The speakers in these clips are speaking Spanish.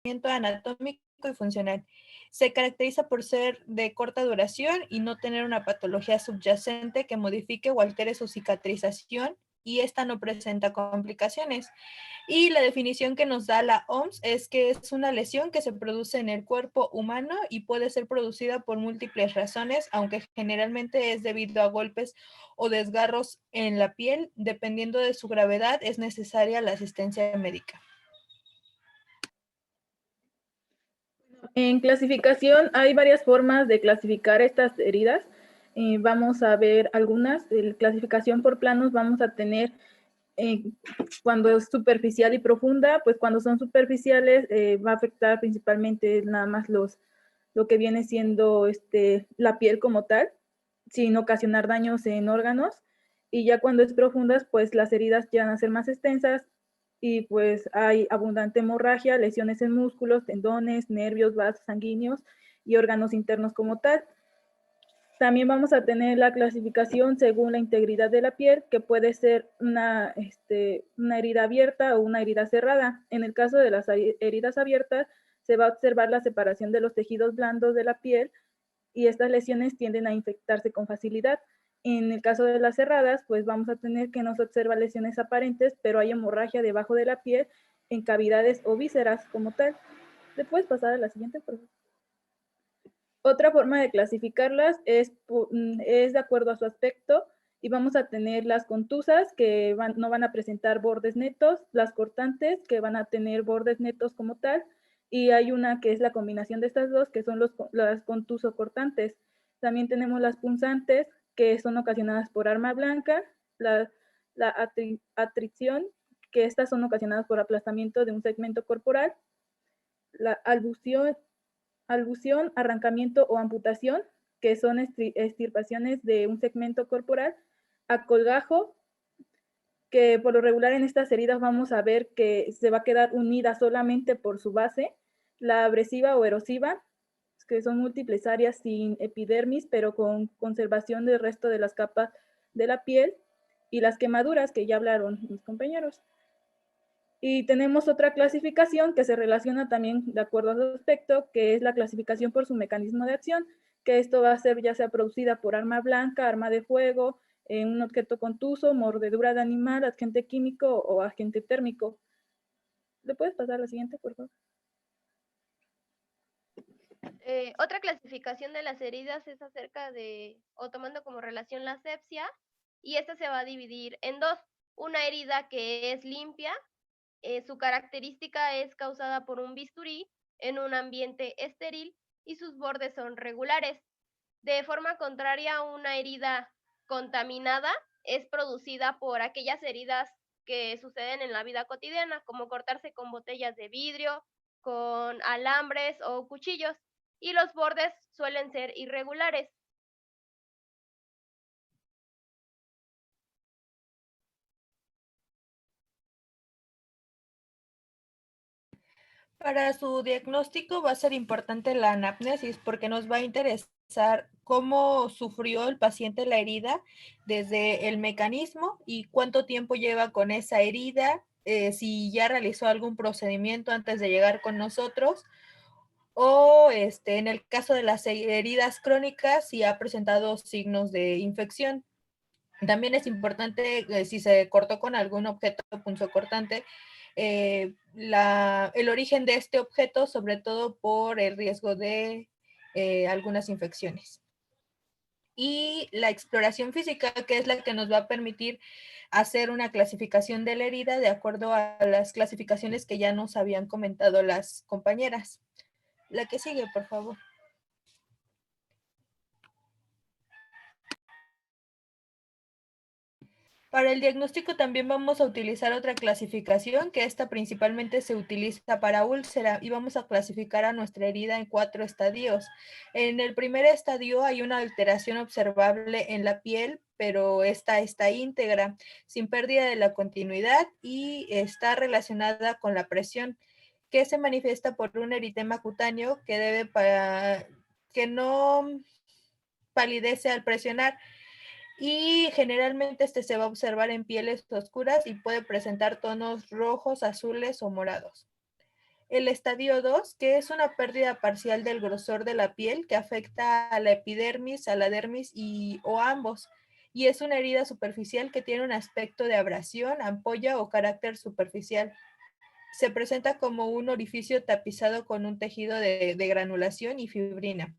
anatómico y funcional. Se caracteriza por ser de corta duración y no tener una patología subyacente que modifique o altere su cicatrización, y esta no presenta complicaciones. Y la definición que nos da la OMS es que es una lesión que se produce en el cuerpo humano y puede ser producida por múltiples razones, aunque generalmente es debido a golpes o desgarros en la piel. Dependiendo de su gravedad, es necesaria la asistencia médica. En clasificación hay varias formas de clasificar estas heridas. Vamos a ver algunas. En clasificación por planos vamos a tener cuando es superficial y profunda. Pues cuando son superficiales va a afectar principalmente nada más lo que viene siendo la piel como tal, sin ocasionar daños en órganos. Y ya cuando es profundas, pues las heridas ya van a ser más extensas y pues hay abundante hemorragia, lesiones en músculos, tendones, nervios, vasos sanguíneos y órganos internos como tal. También vamos a tener la clasificación según la integridad de la piel, que puede ser una herida abierta o una herida cerrada. En el caso de las heridas abiertas, se va a observar la separación de los tejidos blandos de la piel y estas lesiones tienden a infectarse con facilidad. En el caso de las cerradas, pues vamos a tener que no se observa lesiones aparentes, pero hay hemorragia debajo de la piel en cavidades o vísceras como tal. ¿Le puedes pasar a la siguiente, por favor? Otra forma de clasificarlas es de acuerdo a su aspecto, y vamos a tener las contusas que no van a presentar bordes netos, las cortantes que van a tener bordes netos como tal, y hay una que es la combinación de estas dos, que son las contusocortantes. También tenemos las punzantes, que son ocasionadas por arma blanca, la atrición, que estas son ocasionadas por aplastamiento de un segmento corporal, la albución, arrancamiento o amputación, que son extirpaciones de un segmento corporal, a colgajo, que por lo regular en estas heridas vamos a ver que se va a quedar unida solamente por su base, la abrasiva o erosiva, que son múltiples áreas sin epidermis, pero con conservación del resto de las capas de la piel, y las quemaduras, que ya hablaron mis compañeros. Y tenemos otra clasificación que se relaciona también de acuerdo a su aspecto, que es la clasificación por su mecanismo de acción, que esto va a ser ya sea producida por arma blanca, arma de fuego, un objeto contuso, mordedura de animal, agente químico o agente térmico. ¿Le puedes pasar a la siguiente, por favor? Otra clasificación de las heridas es acerca de, o tomando como relación la asepsia, y esta se va a dividir en dos. Una herida que es limpia, su característica es causada por un bisturí en un ambiente estéril y sus bordes son regulares. De forma contraria, una herida contaminada es producida por aquellas heridas que suceden en la vida cotidiana, como cortarse con botellas de vidrio, con alambres o cuchillos, y los bordes suelen ser irregulares. Para su diagnóstico va a ser importante la anamnesis, porque nos va a interesar cómo sufrió el paciente la herida, desde el mecanismo y cuánto tiempo lleva con esa herida, si ya realizó algún procedimiento antes de llegar con nosotros, o en el caso de las heridas crónicas, si ha presentado signos de infección. También es importante si se cortó con algún objeto punzocortante, el origen de este objeto, sobre todo por el riesgo de algunas infecciones. Y la exploración física, que es la que nos va a permitir hacer una clasificación de la herida de acuerdo a las clasificaciones que ya nos habían comentado las compañeras. La que sigue, por favor. Para el diagnóstico también vamos a utilizar otra clasificación, que esta principalmente se utiliza para úlcera, y vamos a clasificar a nuestra herida en 4 estadios. En el primer estadio hay una alteración observable en la piel, pero esta está íntegra, sin pérdida de la continuidad, y está relacionada con la presión, que se manifiesta por un eritema cutáneo que no palidece al presionar, y generalmente se va a observar en pieles oscuras y puede presentar tonos rojos, azules o morados. El estadio 2, que es una pérdida parcial del grosor de la piel que afecta a la epidermis, a la dermis o ambos, y es una herida superficial que tiene un aspecto de abrasión, ampolla o carácter superficial. Se presenta como un orificio tapizado con un tejido de granulación y fibrina.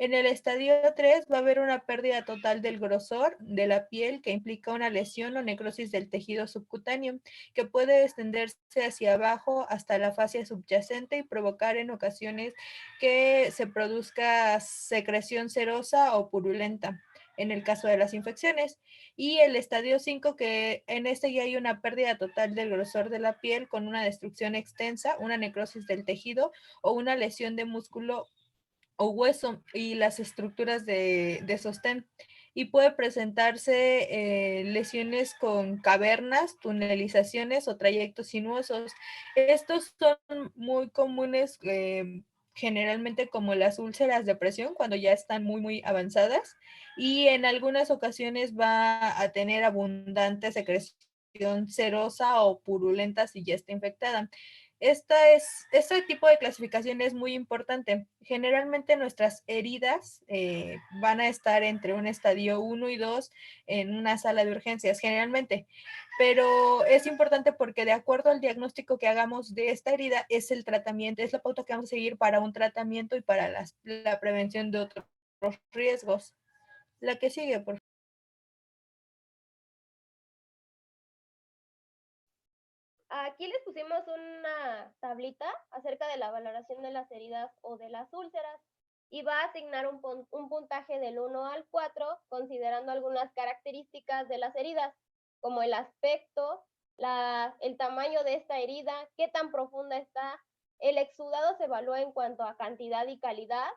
En el estadio 3 va a haber una pérdida total del grosor de la piel que implica una lesión o necrosis del tejido subcutáneo que puede extenderse hacia abajo hasta la fascia subyacente y provocar en ocasiones que se produzca secreción serosa o purulenta en el caso de las infecciones. Y el estadio 5, que en este ya hay una pérdida total del grosor de la piel con una destrucción extensa, una necrosis del tejido o una lesión de músculo o hueso y las estructuras de sostén. Y puede presentarse lesiones con cavernas, tunelizaciones o trayectos sinuosos. Estos son muy comunes generalmente como las úlceras de presión cuando ya están muy avanzadas y en algunas ocasiones va a tener abundante secreción serosa o purulenta si ya está infectada. Este tipo de clasificación es muy importante. Generalmente nuestras heridas van a estar entre un estadio 1 y 2 en una sala de urgencias, generalmente. Pero es importante porque de acuerdo al diagnóstico que hagamos de esta herida, es el tratamiento, es la pauta que vamos a seguir para un tratamiento y para la prevención de otros riesgos. La que sigue, por favor. Aquí les pusimos una tablita acerca de la valoración de las heridas o de las úlceras y va a asignar un puntaje del 1 al 4 considerando algunas características de las heridas, como el aspecto, el tamaño de esta herida, qué tan profunda está. El exudado se evalúa en cuanto a cantidad y calidad,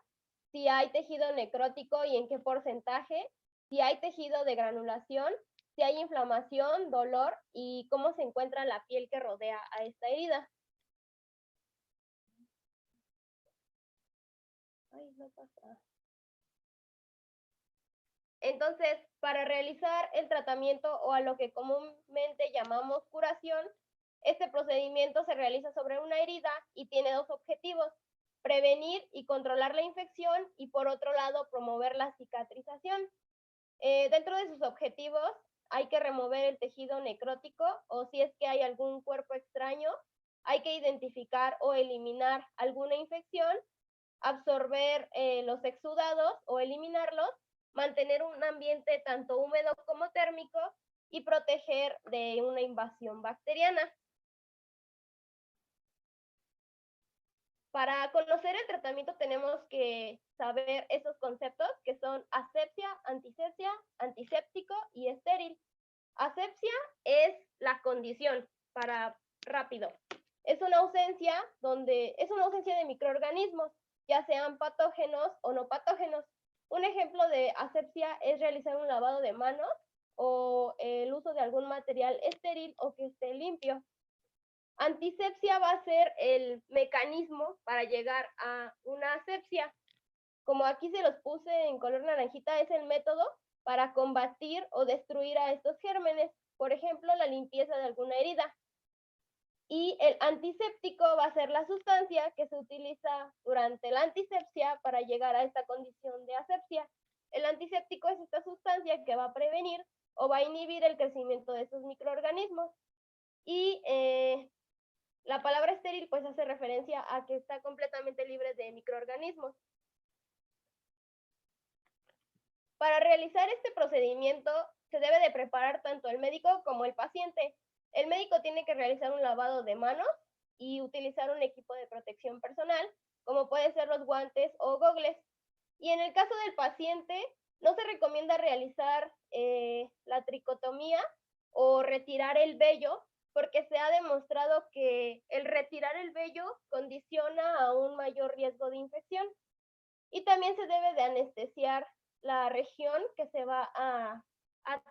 si hay tejido necrótico y en qué porcentaje, si hay tejido de granulación, si hay inflamación, dolor y cómo se encuentra la piel que rodea a esta herida. Ay, no pasa. Entonces, para realizar el tratamiento o a lo que comúnmente llamamos curación, este procedimiento se realiza sobre una herida y tiene dos objetivos: prevenir y controlar la infección y por otro lado promover la cicatrización. Dentro de sus objetivos hay que remover el tejido necrótico o si es que hay algún cuerpo extraño, hay que identificar o eliminar alguna infección, absorber los exudados o eliminarlos, mantener un ambiente tanto húmedo como térmico y proteger de una invasión bacteriana. Para conocer el tratamiento tenemos que saber esos conceptos que son asepsia, antisepsia, antiséptico y estéril. Asepsia es la condición para rápido. Es una ausencia de microorganismos, ya sean patógenos o no patógenos. Un ejemplo de asepsia es realizar un lavado de manos o el uso de algún material estéril o que esté limpio. Antisepsia va a ser el mecanismo para llegar a una asepsia. Como aquí se los puse en color naranjita, es el método para combatir o destruir a estos gérmenes, por ejemplo, la limpieza de alguna herida. Y el antiséptico va a ser la sustancia que se utiliza durante la antisepsia para llegar a esta condición de asepsia. El antiséptico es esta sustancia que va a prevenir o va a inhibir el crecimiento de estos microorganismos. Y la palabra estéril pues hace referencia a que está completamente libre de microorganismos. Para realizar este procedimiento se debe de preparar tanto el médico como el paciente. El médico tiene que realizar un lavado de manos y utilizar un equipo de protección personal, como pueden ser los guantes o gogles. Y en el caso del paciente, no se recomienda realizar la tricotomía o retirar el vello, porque se ha demostrado que el retirar el vello condiciona a un mayor riesgo de infección. Y también se debe de anestesiar la región que se va a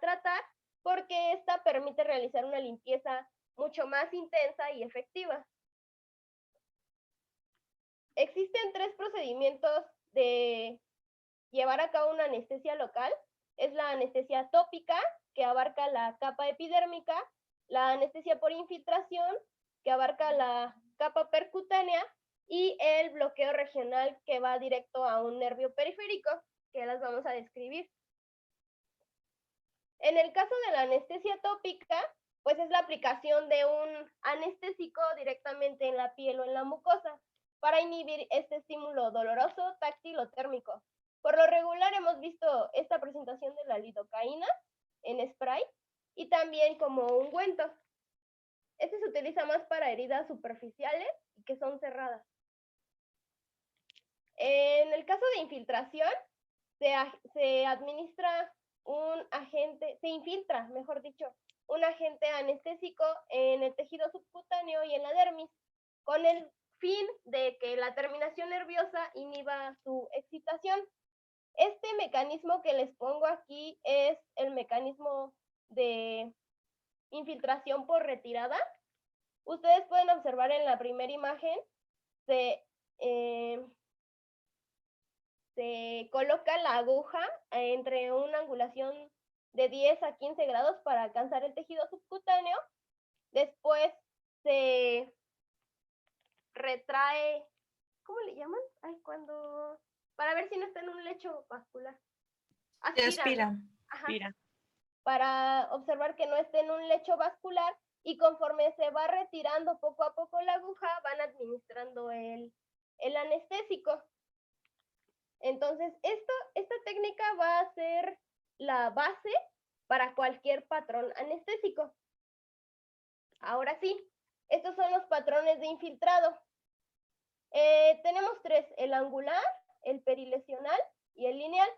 tratar, porque esta permite realizar una limpieza mucho más intensa y efectiva. Existen 3 procedimientos de llevar a cabo una anestesia local. Es la anestesia tópica, que abarca la capa epidérmica, la anestesia por infiltración, que abarca la capa percutánea, y el bloqueo regional que va directo a un nervio periférico, que las vamos a describir. En el caso de la anestesia tópica, pues es la aplicación de un anestésico directamente en la piel o en la mucosa para inhibir este estímulo doloroso, táctil o térmico. Por lo regular hemos visto esta presentación de la lidocaína en spray y también como ungüento. Este se utiliza más para heridas superficiales y que son cerradas. En el caso de infiltración, se administra un agente, se infiltra, mejor dicho, un agente anestésico en el tejido subcutáneo y en la dermis, con el fin de que la terminación nerviosa inhiba su excitación. Este mecanismo que les pongo aquí es el mecanismo de infiltración por retirada. Ustedes pueden observar en la primera imagen, se coloca la aguja entre una angulación de 10 a 15 grados para alcanzar el tejido subcutáneo. Después se retrae, ¿cómo le llaman? Para ver si no está en un lecho vascular. Aspiran. Ajá. Para observar que no esté en un lecho vascular, y conforme se va retirando poco a poco la aguja, van administrando el anestésico. Entonces, esta técnica va a ser la base para cualquier patrón anestésico. Ahora sí, estos son los patrones de infiltrado. Tenemos tres: el angular, el perilesional y el lineal.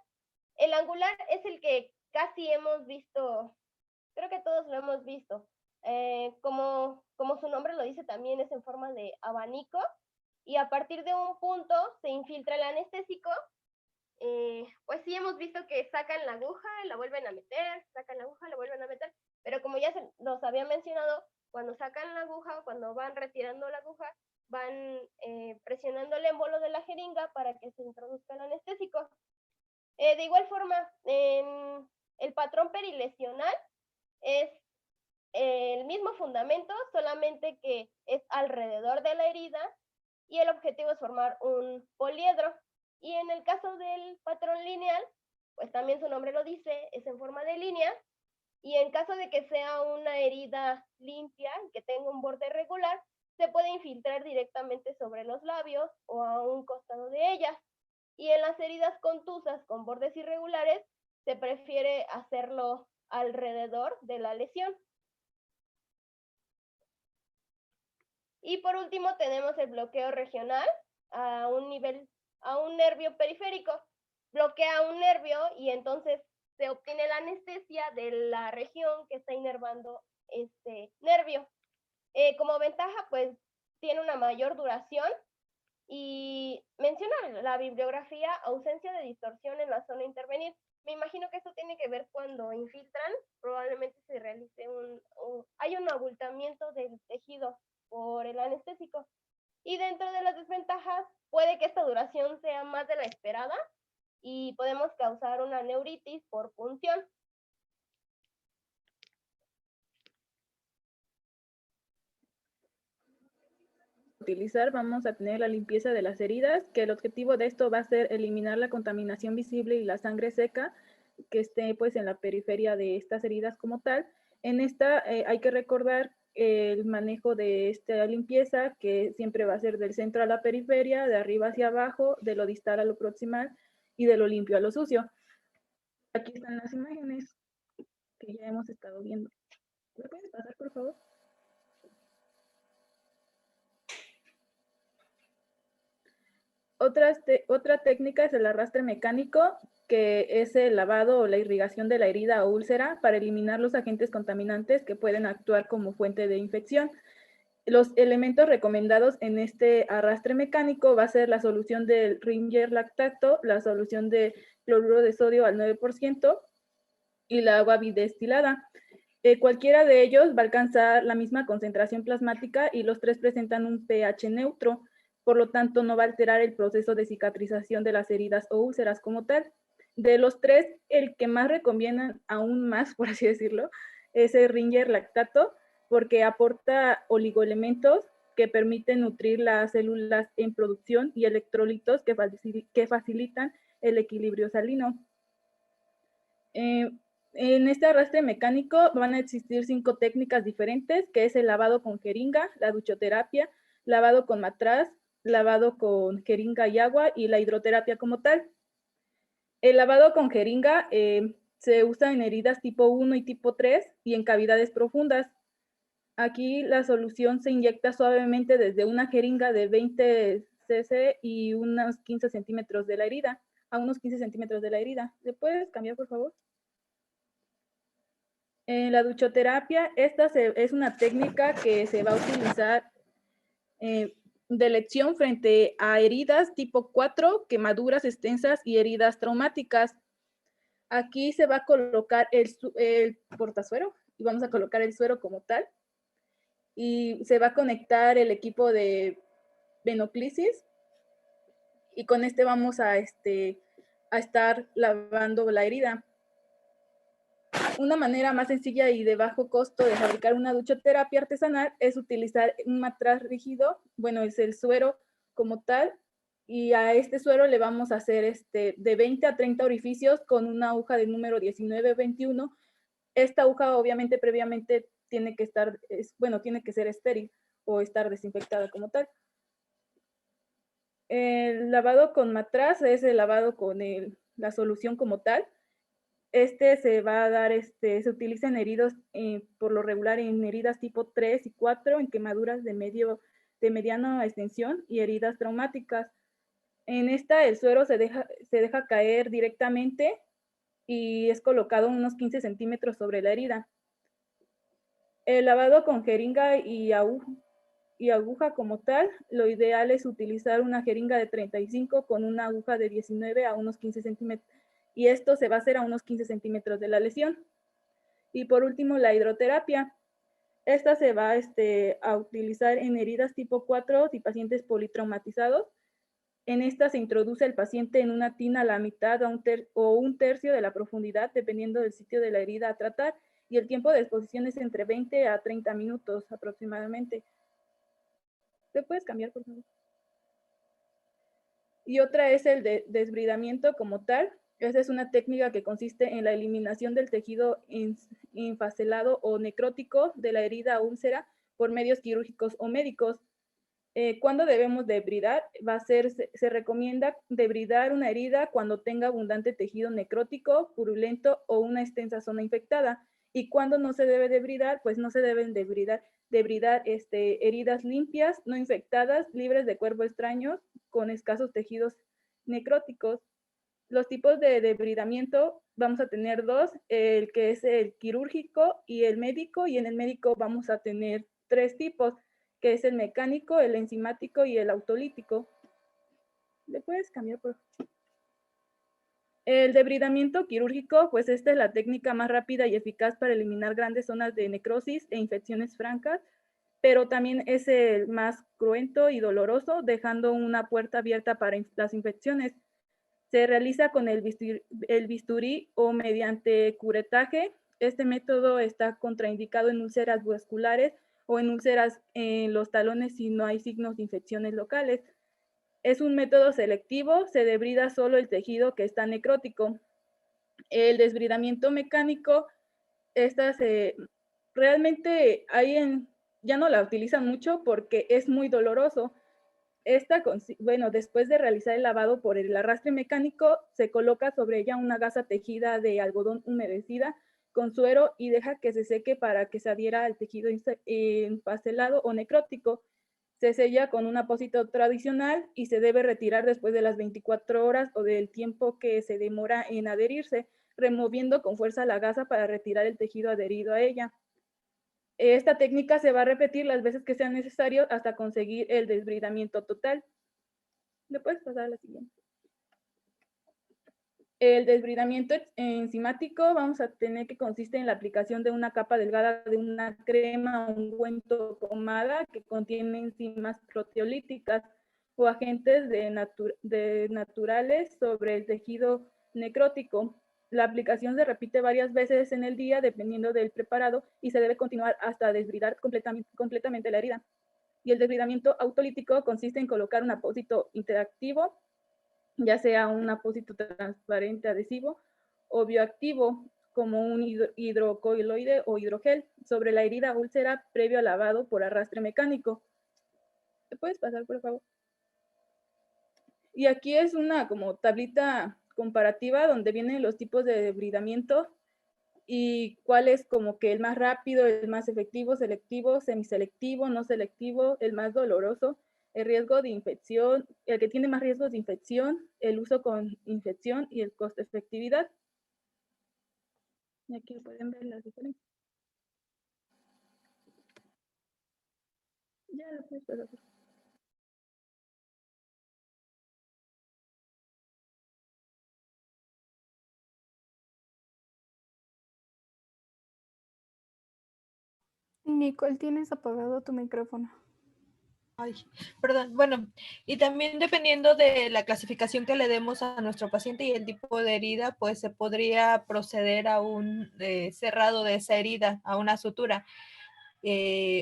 El angular es el que casi hemos visto, creo que todos lo hemos visto. Como su nombre lo dice, también es en forma de abanico, y a partir de un punto se infiltra el anestésico. Pues sí hemos visto que sacan la aguja, la vuelven a meter, sacan la aguja, la vuelven a meter, pero como ya nos había mencionado, cuando sacan la aguja, cuando van retirando la aguja, van presionando el émbolo de la jeringa para que se introduzca el anestésico. De igual forma, el patrón perilesional es el mismo fundamento, solamente que es alrededor de la herida, y el objetivo es formar un poliedro. Y en el caso del patrón lineal, pues también su nombre lo dice, es en forma de línea, y en caso de que sea una herida limpia, que tenga un borde regular, se puede infiltrar directamente sobre los labios o a un costado de ellas. Y en las heridas contusas con bordes irregulares, se prefiere hacerlo alrededor de la lesión. Y por último tenemos el bloqueo regional a un nervio periférico. Bloquea un nervio y entonces se obtiene la anestesia de la región que está inervando este nervio. Como ventaja, pues tiene una mayor duración, y menciona la bibliografía ausencia de distorsión en la zona a intervenir. Me imagino que esto tiene que ver cuando infiltran, probablemente se realice hay un abultamiento del tejido por el anestésico. Y dentro de las desventajas, puede que esta duración sea más de la esperada y podemos causar una neuritis por punción. Vamos a tener la limpieza de las heridas, que el objetivo de esto va a ser eliminar la contaminación visible y la sangre seca que esté pues en la periferia de estas heridas como tal. En esta hay que recordar el manejo de esta limpieza, que siempre va a ser del centro a la periferia, de arriba hacia abajo, de lo distal a lo proximal y de lo limpio a lo sucio. Aquí están las imágenes que ya hemos estado viendo. ¿Me puedes pasar, por favor? Otra técnica es el arrastre mecánico, que es el lavado o la irrigación de la herida o úlcera para eliminar los agentes contaminantes que pueden actuar como fuente de infección. Los elementos recomendados en este arrastre mecánico va a ser la solución del Ringer lactato, la solución de cloruro de sodio al 9% y la agua bidestilada. Cualquiera de ellos va a alcanzar la misma concentración plasmática y los tres presentan un pH neutro. Por lo tanto, no va a alterar el proceso de cicatrización de las heridas o úlceras como tal. De los tres, el que más recomiendan aún más, por así decirlo, es el Ringer lactato, porque aporta oligoelementos que permiten nutrir las células en producción y electrolitos que facilitan el equilibrio salino. En este arrastre mecánico van a existir 5 técnicas diferentes, que es el lavado con jeringa, la duchoterapia, lavado con matraz, lavado con jeringa y agua y la hidroterapia como tal. El lavado con jeringa se usa en heridas tipo 1 y tipo 3 y en cavidades profundas. Aquí la solución se inyecta suavemente desde una jeringa de 20 cc y unos 15 centímetros de la herida, a unos 15 centímetros de la herida. ¿Le puedes cambiar, por favor? En la duchoterapia, esta es una técnica que se va a utilizar de elección frente a heridas tipo 4, quemaduras extensas y heridas traumáticas. Aquí se va a colocar el portazuero y vamos a colocar el suero como tal. Y se va a conectar el equipo de venoclisis y con este vamos a estar lavando la herida. Una manera más sencilla y de bajo costo de fabricar una duchoterapia artesanal es utilizar un matraz rígido, bueno, es el suero como tal, y a este suero le vamos a hacer de 20 a 30 orificios con una aguja de número 19 o 21. Esta aguja obviamente previamente tiene que estar, tiene que ser estéril o estar desinfectada como tal. El lavado con matraz es el lavado con la solución como tal. Se va a dar, se utiliza en heridos, por lo regular en heridas tipo 3 y 4, en quemaduras de mediana extensión y heridas traumáticas. En esta el suero se deja caer directamente y es colocado unos 15 centímetros sobre la herida. El lavado con jeringa y aguja como tal, lo ideal es utilizar una jeringa de 35 con una aguja de 19 a unos 15 centímetros. Y esto se va a hacer a unos 15 centímetros de la lesión. Y por último, la hidroterapia. Esta se va a utilizar en heridas tipo 4 y pacientes politraumatizados. En esta se introduce el paciente en una tina a la mitad o un tercio de la profundidad, dependiendo del sitio de la herida a tratar, y el tiempo de exposición es entre 20 a 30 minutos aproximadamente. ¿Te puedes cambiar, por favor? Y otra es el desbridamiento como tal. Esta es una técnica que consiste en la eliminación del tejido enfaselado o necrótico de la herida o úlcera por medios quirúrgicos o médicos. ¿Cuándo debemos debridar? Se recomienda debridar una herida cuando tenga abundante tejido necrótico, purulento o una extensa zona infectada. ¿Y cuándo no se debe debridar? Pues no se deben debridar heridas limpias, no infectadas, libres de cuerpo extraño, con escasos tejidos necróticos. Los tipos de debridamiento vamos a tener 2, el que es el quirúrgico y el médico, y en el médico vamos a tener 3 tipos, que es el mecánico, el enzimático y el autolítico. ¿Le puedes cambiar, por favor? El debridamiento quirúrgico, pues esta es la técnica más rápida y eficaz para eliminar grandes zonas de necrosis e infecciones francas, pero también es el más cruento y doloroso, dejando una puerta abierta para las infecciones. Se realiza con el bisturí o mediante curetaje. Este método está contraindicado en úlceras vasculares o en úlceras en los talones si no hay signos de infecciones locales. Es un método selectivo, se debrida solo el tejido que está necrótico. El desbridamiento mecánico, realmente ya no la utilizan mucho porque es muy doloroso. Después de realizar el lavado por el arrastre mecánico, se coloca sobre ella una gasa tejida de algodón humedecida con suero y deja que se seque para que se adhiera al tejido enfaselado o necrótico. Se sella con un apósito tradicional y se debe retirar después de las 24 horas o del tiempo que se demora en adherirse, removiendo con fuerza la gasa para retirar el tejido adherido a ella. Esta técnica se va a repetir las veces que sea necesario hasta conseguir el desbridamiento total. ¿Le puedes pasar a la siguiente? El desbridamiento enzimático vamos a tener que consiste en la aplicación de una capa delgada de una crema, ungüento, pomada que contiene enzimas proteolíticas o agentes naturales sobre el tejido necrótico. La aplicación se repite varias veces en el día dependiendo del preparado y se debe continuar hasta desbridar completamente la herida. Y el debridamiento autolítico consiste en colocar un apósito interactivo, ya sea un apósito transparente adhesivo o bioactivo, como un hidrocolloide o hidrogel, sobre la herida úlcera previo al lavado por arrastre mecánico. ¿Te puedes pasar, por favor? Y aquí es una como tablita comparativa donde vienen los tipos de debridamiento y cuál es como que el más rápido, el más efectivo, selectivo, semiselectivo, no selectivo, el más doloroso, el riesgo de infección, el que tiene más riesgos de infección, el uso con infección y el costo efectividad. Y aquí pueden ver las diferencias. Ya lo puedes pasar. Nicole, tienes apagado tu micrófono. Ay, perdón. Bueno, y también dependiendo de la clasificación que le demos a nuestro paciente y el tipo de herida, pues se podría proceder a un cerrado de esa herida, a una sutura.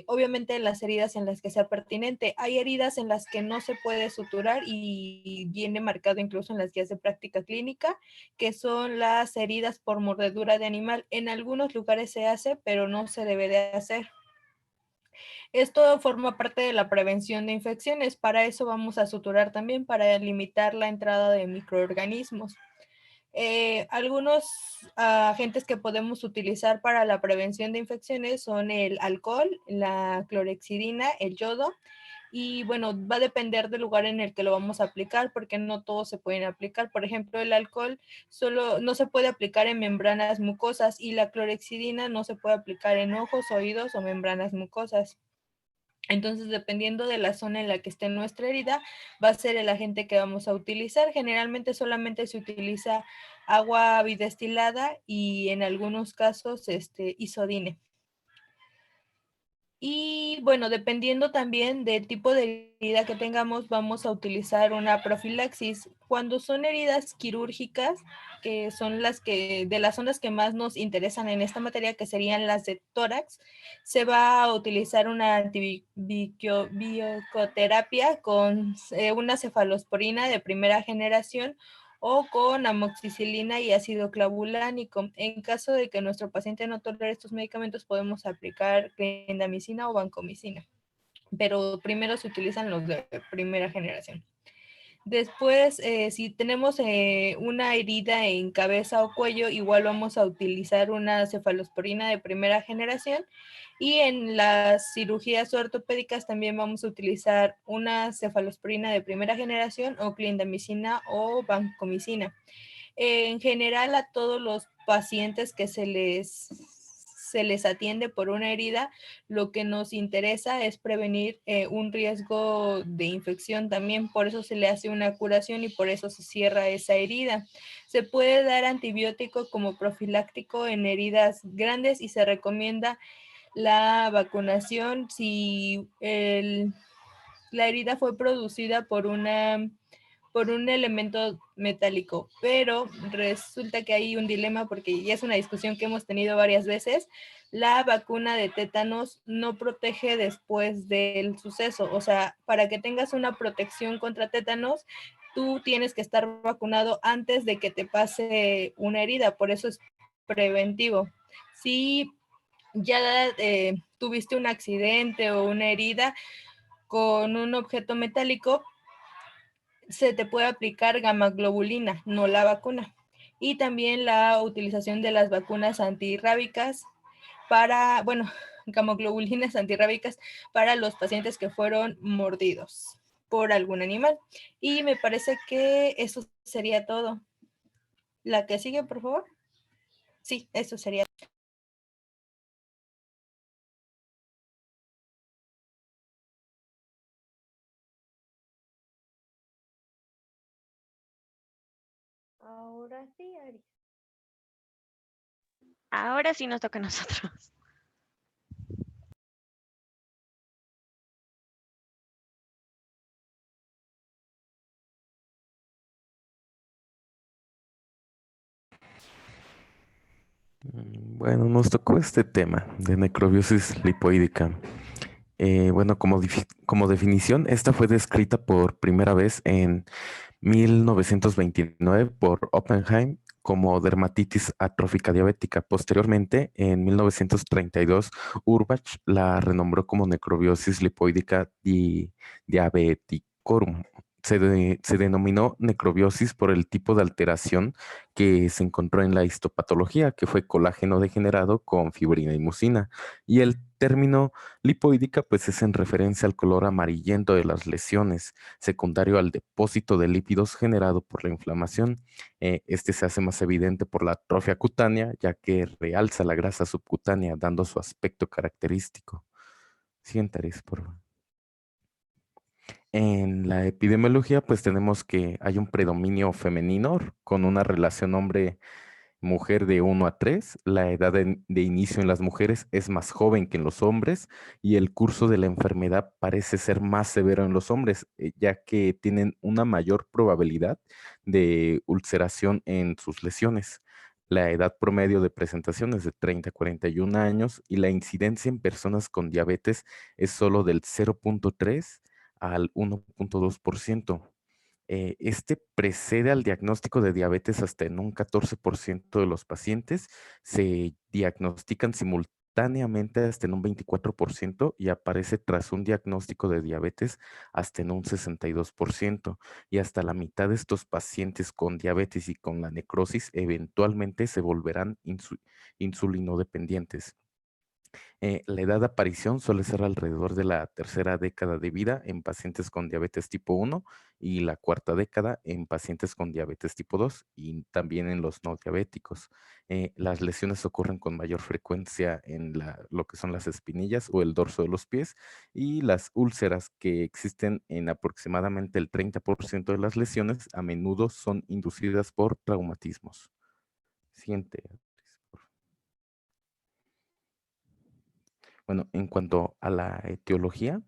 Obviamente las heridas en las que sea pertinente. Hay heridas en las que no se puede suturar y viene marcado incluso en las guías de práctica clínica, que son las heridas por mordedura de animal. En algunos lugares se hace, pero no se debe de hacer. Esto forma parte de la prevención de infecciones. Para eso vamos a suturar también, para limitar la entrada de microorganismos. Algunos agentes que podemos utilizar para la prevención de infecciones son el alcohol, la clorexidina, el yodo. Y bueno, va a depender del lugar en el que lo vamos a aplicar, porque no todos se pueden aplicar. Por ejemplo, el alcohol solo no se puede aplicar en membranas mucosas y la clorexidina no se puede aplicar en ojos, oídos o membranas mucosas. Entonces, dependiendo de la zona en la que esté nuestra herida, va a ser el agente que vamos a utilizar. Generalmente solamente se utiliza agua bidestilada y en algunos casos isodine. Y bueno, dependiendo también del tipo de herida que tengamos, vamos a utilizar una profilaxis. Cuando son heridas quirúrgicas, que son de las zonas que más nos interesan en esta materia, que serían las de tórax, se va a utilizar una antibioterapia con una cefalosporina de primera generación o con amoxicilina y ácido clavulánico. En caso de que nuestro paciente no tolere estos medicamentos, podemos aplicar clindamicina o vancomicina, pero primero se utilizan los de primera generación. Después, si tenemos una herida en cabeza o cuello, igual vamos a utilizar una cefalosporina de primera generación. Y en las cirugías ortopédicas también vamos a utilizar una cefalosporina de primera generación o clindamicina o vancomicina. En general, a todos los pacientes que se les atiende por una herida, lo que nos interesa es prevenir un riesgo de infección también, por eso se le hace una curación y por eso se cierra esa herida. Se puede dar antibiótico como profiláctico en heridas grandes y se recomienda la vacunación si la herida fue producida por un elemento metálico, pero resulta que hay un dilema porque ya es una discusión que hemos tenido varias veces. La vacuna de tétanos no protege después del suceso, o sea, para que tengas una protección contra tétanos, tú tienes que estar vacunado antes de que te pase una herida, por eso es preventivo. Si ya tuviste un accidente o una herida con un objeto metálico, se te puede aplicar gamaglobulina, no la vacuna. Y también la utilización de las vacunas antirrábicas gamaglobulinas antirrábicas para los pacientes que fueron mordidos por algún animal. Y me parece que eso sería todo. La que sigue, por favor. Sí, eso sería. Ahora sí, Ari. Ahora sí nos toca a nosotros. Bueno, nos tocó este tema de necrobiosis lipoídica. Bueno, como definición, esta fue descrita por primera vez en 1929 por Oppenheim como dermatitis atrófica diabética. Posteriormente, en 1932, Urbach la renombró como necrobiosis lipoídica diabeticorum. Se denominó necrobiosis por el tipo de alteración que se encontró en la histopatología, que fue colágeno degenerado con fibrina y mucina. Y el término lipoídica, pues es en referencia al color amarillento de las lesiones, secundario al depósito de lípidos generado por la inflamación. Este se hace más evidente por la atrofia cutánea, ya que realza la grasa subcutánea, dando su aspecto característico. Siguiente, Aris, por favor. En la epidemiología, pues tenemos que hay un predominio femenino con una relación hombre-mujer de 1 a 3. La edad de inicio en las mujeres es más joven que en los hombres y el curso de la enfermedad parece ser más severo en los hombres, ya que tienen una mayor probabilidad de ulceración en sus lesiones. La edad promedio de presentación es de 30 a 41 años y la incidencia en personas con diabetes es solo del 0,3 al 1,2%. Este precede al diagnóstico de diabetes hasta en un 14% de los pacientes. Se diagnostican simultáneamente hasta en un 24% y aparece tras un diagnóstico de diabetes hasta en un 62%. Y hasta la mitad de estos pacientes con diabetes y con la necrosis eventualmente se volverán insulinodependientes. La edad de aparición suele ser alrededor de la tercera década de vida en pacientes con diabetes tipo 1 y la cuarta década en pacientes con diabetes tipo 2 y también en los no diabéticos. Las lesiones ocurren con mayor frecuencia en lo que son las espinillas o el dorso de los pies y las úlceras que existen en aproximadamente el 30% de las lesiones a menudo son inducidas por traumatismos. Siguiente. Bueno, en cuanto a la etiología,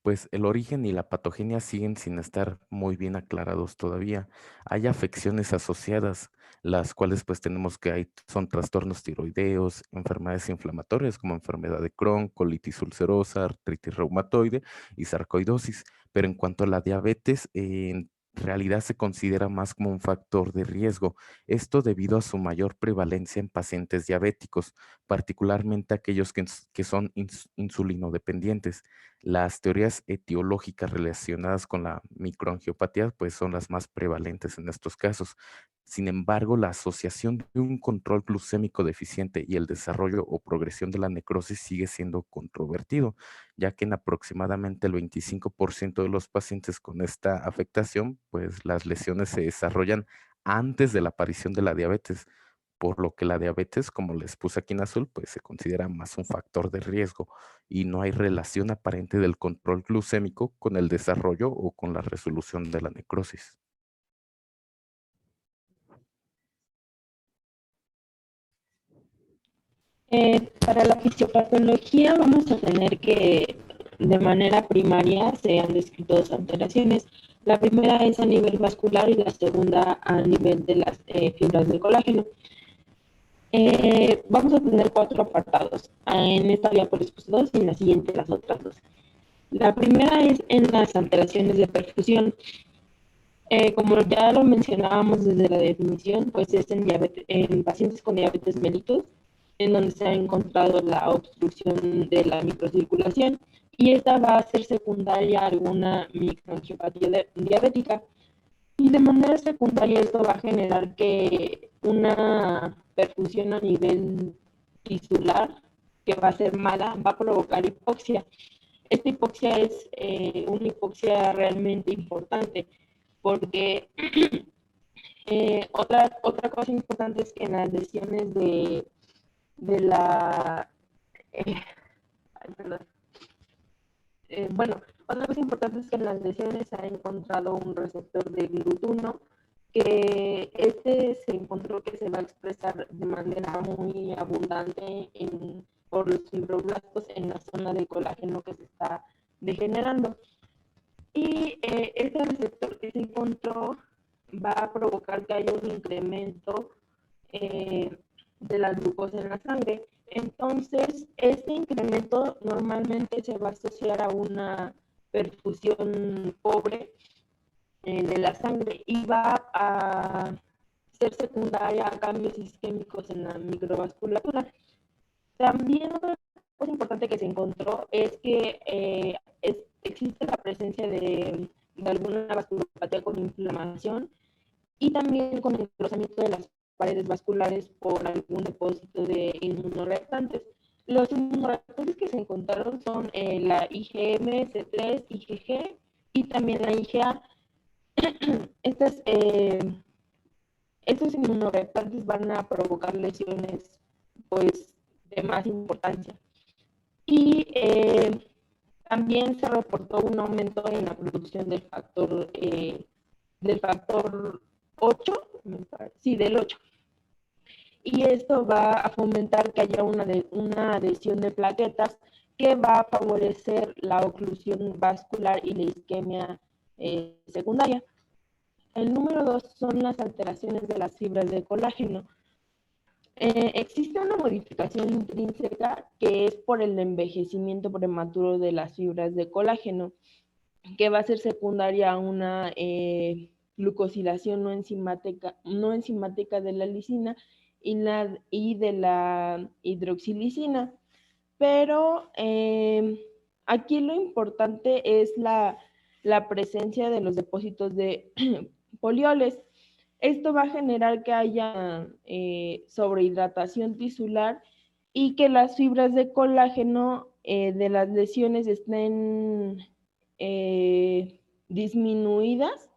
pues el origen y la patogenia siguen sin estar muy bien aclarados todavía. Hay afecciones asociadas, las cuales pues tenemos que son trastornos tiroideos, enfermedades inflamatorias como enfermedad de Crohn, colitis ulcerosa, artritis reumatoide y sarcoidosis. Pero en cuanto a la diabetes, en realidad se considera más como un factor de riesgo. Esto debido a su mayor prevalencia en pacientes diabéticos, particularmente aquellos que son insulinodependientes. Las teorías etiológicas relacionadas con la microangiopatía pues son las más prevalentes en estos casos. Sin embargo, la asociación de un control glucémico deficiente y el desarrollo o progresión de la necrosis sigue siendo controvertido, ya que en aproximadamente el 25% de los pacientes con esta afectación, pues las lesiones se desarrollan antes de la aparición de la diabetes, por lo que la diabetes, como les puse aquí en azul, pues se considera más un factor de riesgo y no hay relación aparente del control glucémico con el desarrollo o con la resolución de la necrosis. Para la fisiopatología vamos a tener que de manera primaria se han descrito dos alteraciones. La primera es a nivel vascular y la segunda a nivel de las fibras de colágeno. Vamos a tener 4 apartados. En esta había por expuesto 2 y en la siguiente las otras 2. La primera es en las alteraciones de perfusión. Como ya lo mencionábamos desde la definición, pues es en pacientes con diabetes mellitus, en donde se ha encontrado la obstrucción de la microcirculación y esta va a ser secundaria a alguna microangiopatía diabética. Y de manera secundaria esto va a generar que una perfusión a nivel tisular, que va a ser mala, va a provocar hipoxia. Esta hipoxia es una hipoxia realmente importante porque otra cosa importante es que en las lesiones de la... bueno, otra cosa importante es que en las lesiones se ha encontrado un receptor de GLUT1 que se encontró que se va a expresar de manera muy abundante por los fibroblastos en la zona de colágeno que se está degenerando. Y este receptor que se encontró va a provocar que haya un incremento de la glucosa en la sangre. Entonces, este incremento normalmente se va a asociar a una perfusión pobre de la sangre y va a ser secundaria a cambios isquémicos en la microvasculatura. También otra cosa importante que se encontró es que existe la presencia de alguna vasculopatía con inflamación y también con engrosamiento de las paredes vasculares por algún depósito de inmunoreactantes. Los inmunoreactantes que se encontraron son la IgM, C3, IgG y también la IgA. Estos inmunoreactantes van a provocar lesiones pues, de más importancia. Y también se reportó un aumento en la producción del factor 8, sí, del 8. Y esto va a fomentar que haya una adhesión de plaquetas que va a favorecer la oclusión vascular y la isquemia secundaria. El número 2 son las alteraciones de las fibras de colágeno. Existe una modificación intrínseca que es por el envejecimiento prematuro de las fibras de colágeno, que va a ser secundaria a una glucosilación no enzimática de la lisina y de la hidroxilisina. Pero aquí lo importante es la presencia de los depósitos de polioles. Esto va a generar que haya sobrehidratación tisular y que las fibras de colágeno de las lesiones estén disminuidas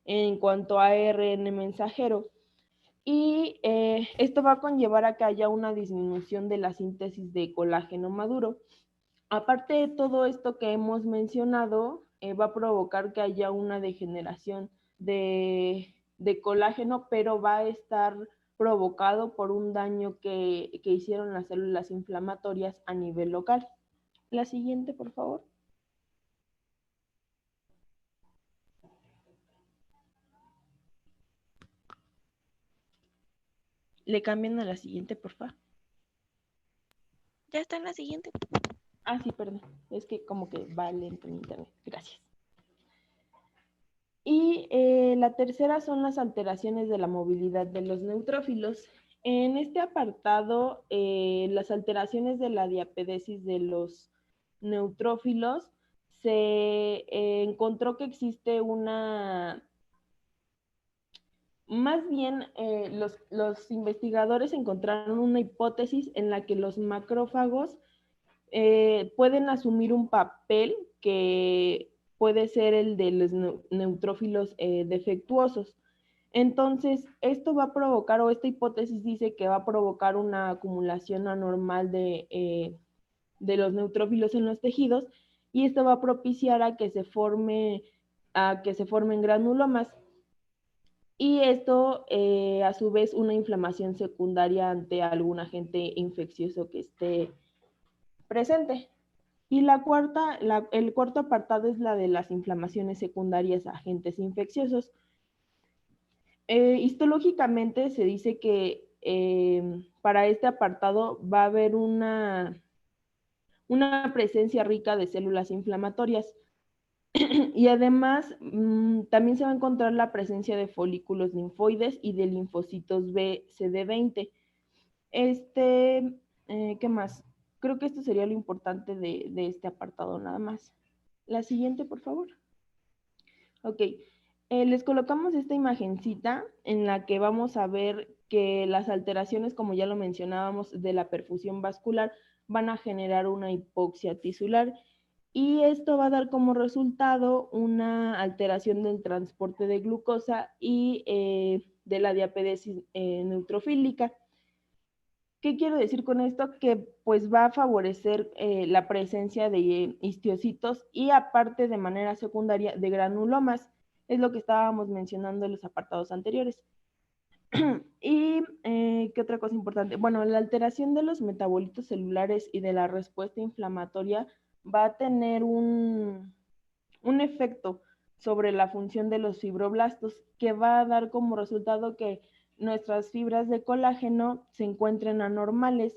en cuanto a ARN mensajero. Y esto va a conllevar a que haya una disminución de la síntesis de colágeno maduro. Aparte de todo esto que hemos mencionado, va a provocar que haya una degeneración de colágeno, pero va a estar provocado por un daño que hicieron las células inflamatorias a nivel local. La siguiente, por favor. Le cambian a la siguiente, por favor. Ya está en la siguiente. Ah, sí, perdón. Es que como que va lento en internet. Gracias. Y la tercera son las alteraciones de la movilidad de los neutrófilos. En este apartado, las alteraciones de la diapedesis de los neutrófilos, se encontró que existe una... Más bien, los investigadores encontraron una hipótesis en la que los macrófagos pueden asumir un papel que puede ser el de los neutrófilos defectuosos. Entonces, esto va a provocar, o esta hipótesis dice que va a provocar una acumulación anormal de los neutrófilos en los tejidos, y esto va a propiciar a que se formen granulomas. Y esto, a su vez, una inflamación secundaria ante algún agente infeccioso que esté presente. Y el cuarto apartado es la de las inflamaciones secundarias a agentes infecciosos. Histológicamente se dice que para este apartado va a haber una presencia rica de células inflamatorias. Y además también se va a encontrar la presencia de folículos linfoides y de linfocitos B CD20. ¿Qué más? Creo que esto sería lo importante de este apartado nada más. La siguiente, por favor. Ok, les colocamos esta imagencita en la que vamos a ver que las alteraciones, como ya lo mencionábamos, de la perfusión vascular van a generar una hipoxia tisular, y esto va a dar como resultado una alteración del transporte de glucosa y de la diapedesis neutrofílica. ¿Qué quiero decir con esto? Que pues va a favorecer la presencia de histiocitos y aparte de manera secundaria de granulomas. Es lo que estábamos mencionando en los apartados anteriores. Y ¿qué otra cosa importante? Bueno, la alteración de los metabolitos celulares y de la respuesta inflamatoria va a tener un efecto sobre la función de los fibroblastos, que va a dar como resultado que nuestras fibras de colágeno se encuentren anormales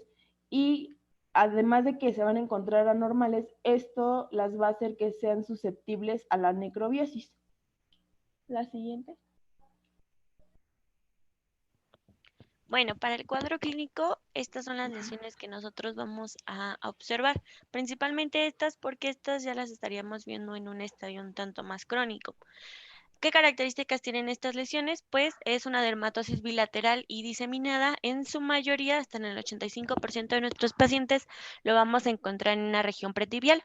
y además de que se van a encontrar anormales, esto las va a hacer que sean susceptibles a la necrobiosis. La siguiente. Bueno, para el cuadro clínico, estas son las lesiones que nosotros vamos a observar. Principalmente estas porque estas ya las estaríamos viendo en un estadio un tanto más crónico. ¿Qué características tienen estas lesiones? Pues es una dermatosis bilateral y diseminada. En su mayoría, hasta en el 85% de nuestros pacientes, lo vamos a encontrar en una región pretibial,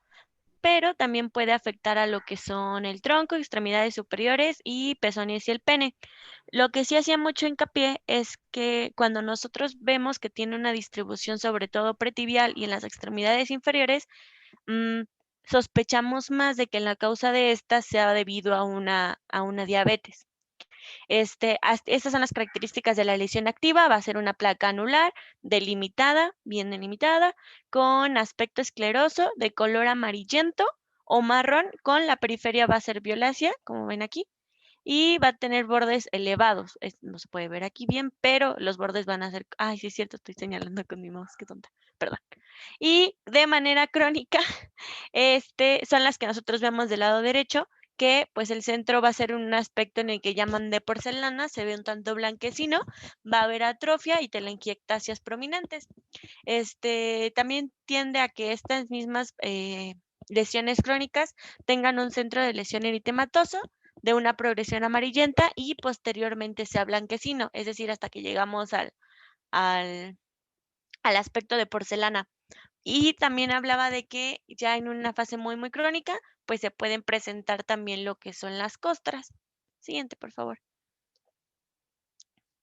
pero también puede afectar a lo que son el tronco, extremidades superiores y pezones y el pene. Lo que sí hacía mucho hincapié es que cuando nosotros vemos que tiene una distribución sobre todo pretibial y en las extremidades inferiores, mm, sospechamos más de que la causa de esta sea debido a una diabetes. Estas son las características de la lesión activa. Va a ser una placa anular delimitada, bien delimitada, con aspecto escleroso, de color amarillento o marrón, con la periferia va a ser violácea, como ven aquí, y va a tener bordes elevados. No se puede ver aquí bien, pero los bordes van a ser... Ay, sí es cierto, estoy señalando con mi mouse, qué tonta. Perdón. Y de manera crónica, son las que nosotros vemos del lado derecho, que pues el centro va a ser un aspecto en el que llaman de porcelana, se ve un tanto blanquecino, va a haber atrofia y telangiectasias prominentes. También tiende a que estas mismas lesiones crónicas tengan un centro de lesión eritematoso, de una progresión amarillenta y posteriormente sea blanquecino, es decir, hasta que llegamos al aspecto de porcelana. Y también hablaba de que ya en una fase muy, muy crónica, pues se pueden presentar también lo que son las costras. Siguiente, por favor.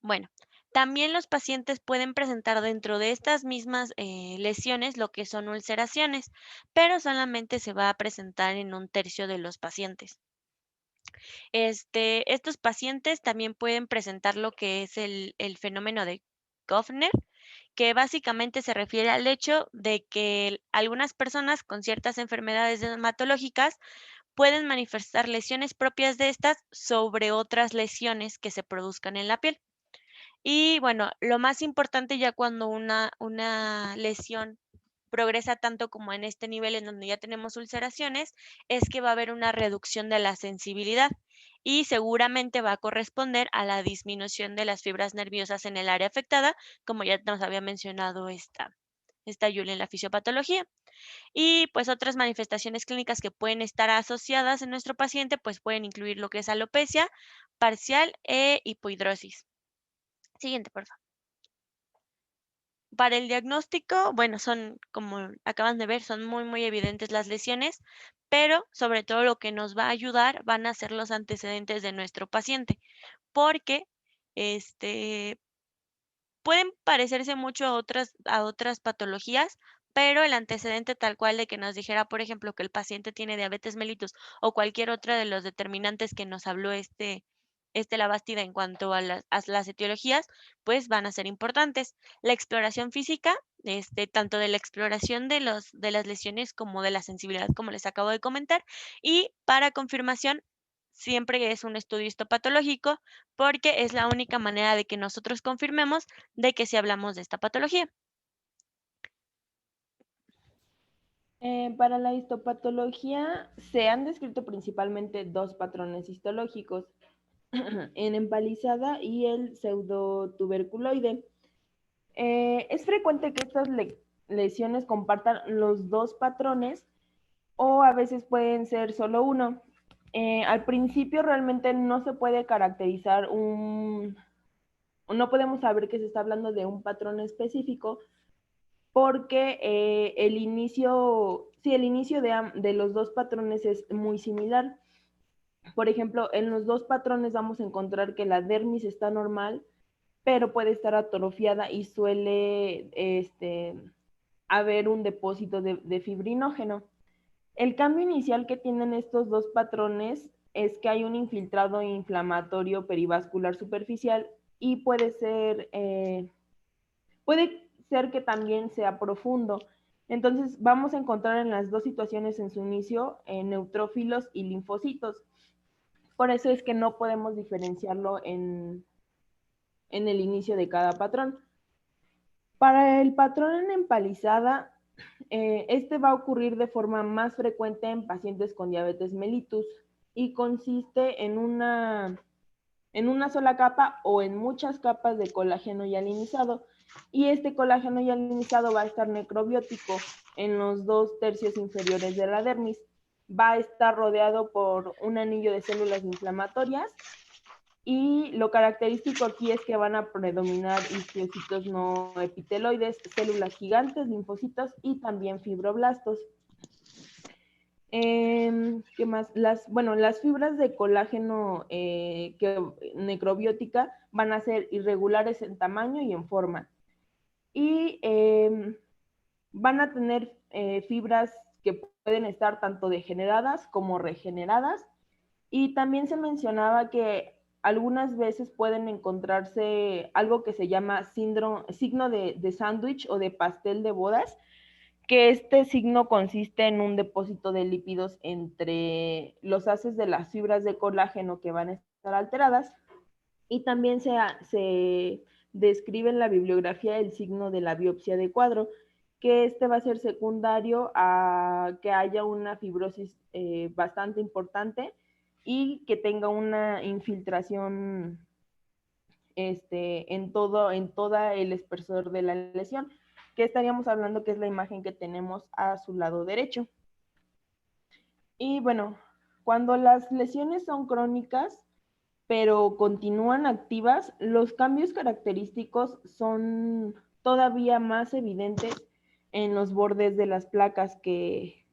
Bueno, también los pacientes pueden presentar dentro de estas mismas lesiones lo que son ulceraciones, pero solamente se va a presentar en un tercio de los pacientes. Estos pacientes también pueden presentar lo que es el fenómeno de Goffner, que básicamente se refiere al hecho de que algunas personas con ciertas enfermedades dermatológicas pueden manifestar lesiones propias de estas sobre otras lesiones que se produzcan en la piel. Y bueno, lo más importante ya cuando una lesión progresa tanto como en este nivel en donde ya tenemos ulceraciones, es que va a haber una reducción de la sensibilidad y seguramente va a corresponder a la disminución de las fibras nerviosas en el área afectada, como ya nos había mencionado esta Yuli en la fisiopatología. Y pues otras manifestaciones clínicas que pueden estar asociadas en nuestro paciente, pues pueden incluir lo que es alopecia parcial e hipohidrosis. Siguiente, por favor. Para el diagnóstico, bueno, son, como acaban de ver, son muy, muy evidentes las lesiones, pero sobre todo lo que nos va a ayudar van a ser los antecedentes de nuestro paciente, porque pueden parecerse mucho a otras patologías, pero el antecedente tal cual de que nos dijera, por ejemplo, que el paciente tiene diabetes mellitus o cualquier otra de los determinantes que nos habló Labastida en cuanto a las etiologías, pues van a ser importantes. La exploración física, tanto de la exploración de las lesiones como de la sensibilidad, como les acabo de comentar, y para confirmación, siempre es un estudio histopatológico, porque es la única manera de que nosotros confirmemos de que sí hablamos de esta patología. Para la histopatología se han descrito principalmente dos patrones histológicos, en empalizada y el pseudotuberculoide. Es frecuente que estas lesiones compartan los dos patrones o a veces pueden ser solo uno. Al principio realmente no se puede caracterizar no podemos saber que se está hablando de un patrón específico porque el inicio de los dos patrones es muy similar. Por ejemplo, en los dos patrones vamos a encontrar que la dermis está normal, pero puede estar atrofiada y suele haber un depósito de fibrinógeno. El cambio inicial que tienen estos dos patrones es que hay un infiltrado inflamatorio perivascular superficial y puede ser que también sea profundo. Entonces vamos a encontrar en las dos situaciones en su inicio neutrófilos y linfocitos. Por eso es que no podemos diferenciarlo en en el inicio de cada patrón. Para el patrón en empalizada, este va a ocurrir de forma más frecuente en pacientes con diabetes mellitus y consiste en una sola capa o en muchas capas de colágeno hialinizado, y este colágeno hialinizado va a estar necrobiótico en los 2/3 inferiores de la dermis. Va a estar rodeado por un anillo de células inflamatorias, y lo característico aquí es que van a predominar histocitos no epiteloides, células gigantes, linfocitos y también fibroblastos. ¿Qué más? Las fibras de colágeno necrobiótica van a ser irregulares en tamaño y en forma. Y van a tener fibras que pueden estar tanto degeneradas como regeneradas. Y también se mencionaba que algunas veces pueden encontrarse algo que se llama signo de sándwich o de pastel de bodas, que este signo consiste en un depósito de lípidos entre los haces de las fibras de colágeno que van a estar alteradas, y también se describe en la bibliografía el signo de la biopsia de cuadro, que este va a ser secundario a que haya una fibrosis bastante importante y que tenga una infiltración en todo el espesor de la lesión, que estaríamos hablando que es la imagen que tenemos a su lado derecho. Y bueno, cuando las lesiones son crónicas, pero continúan activas, los cambios característicos son todavía más evidentes en los bordes de las placas que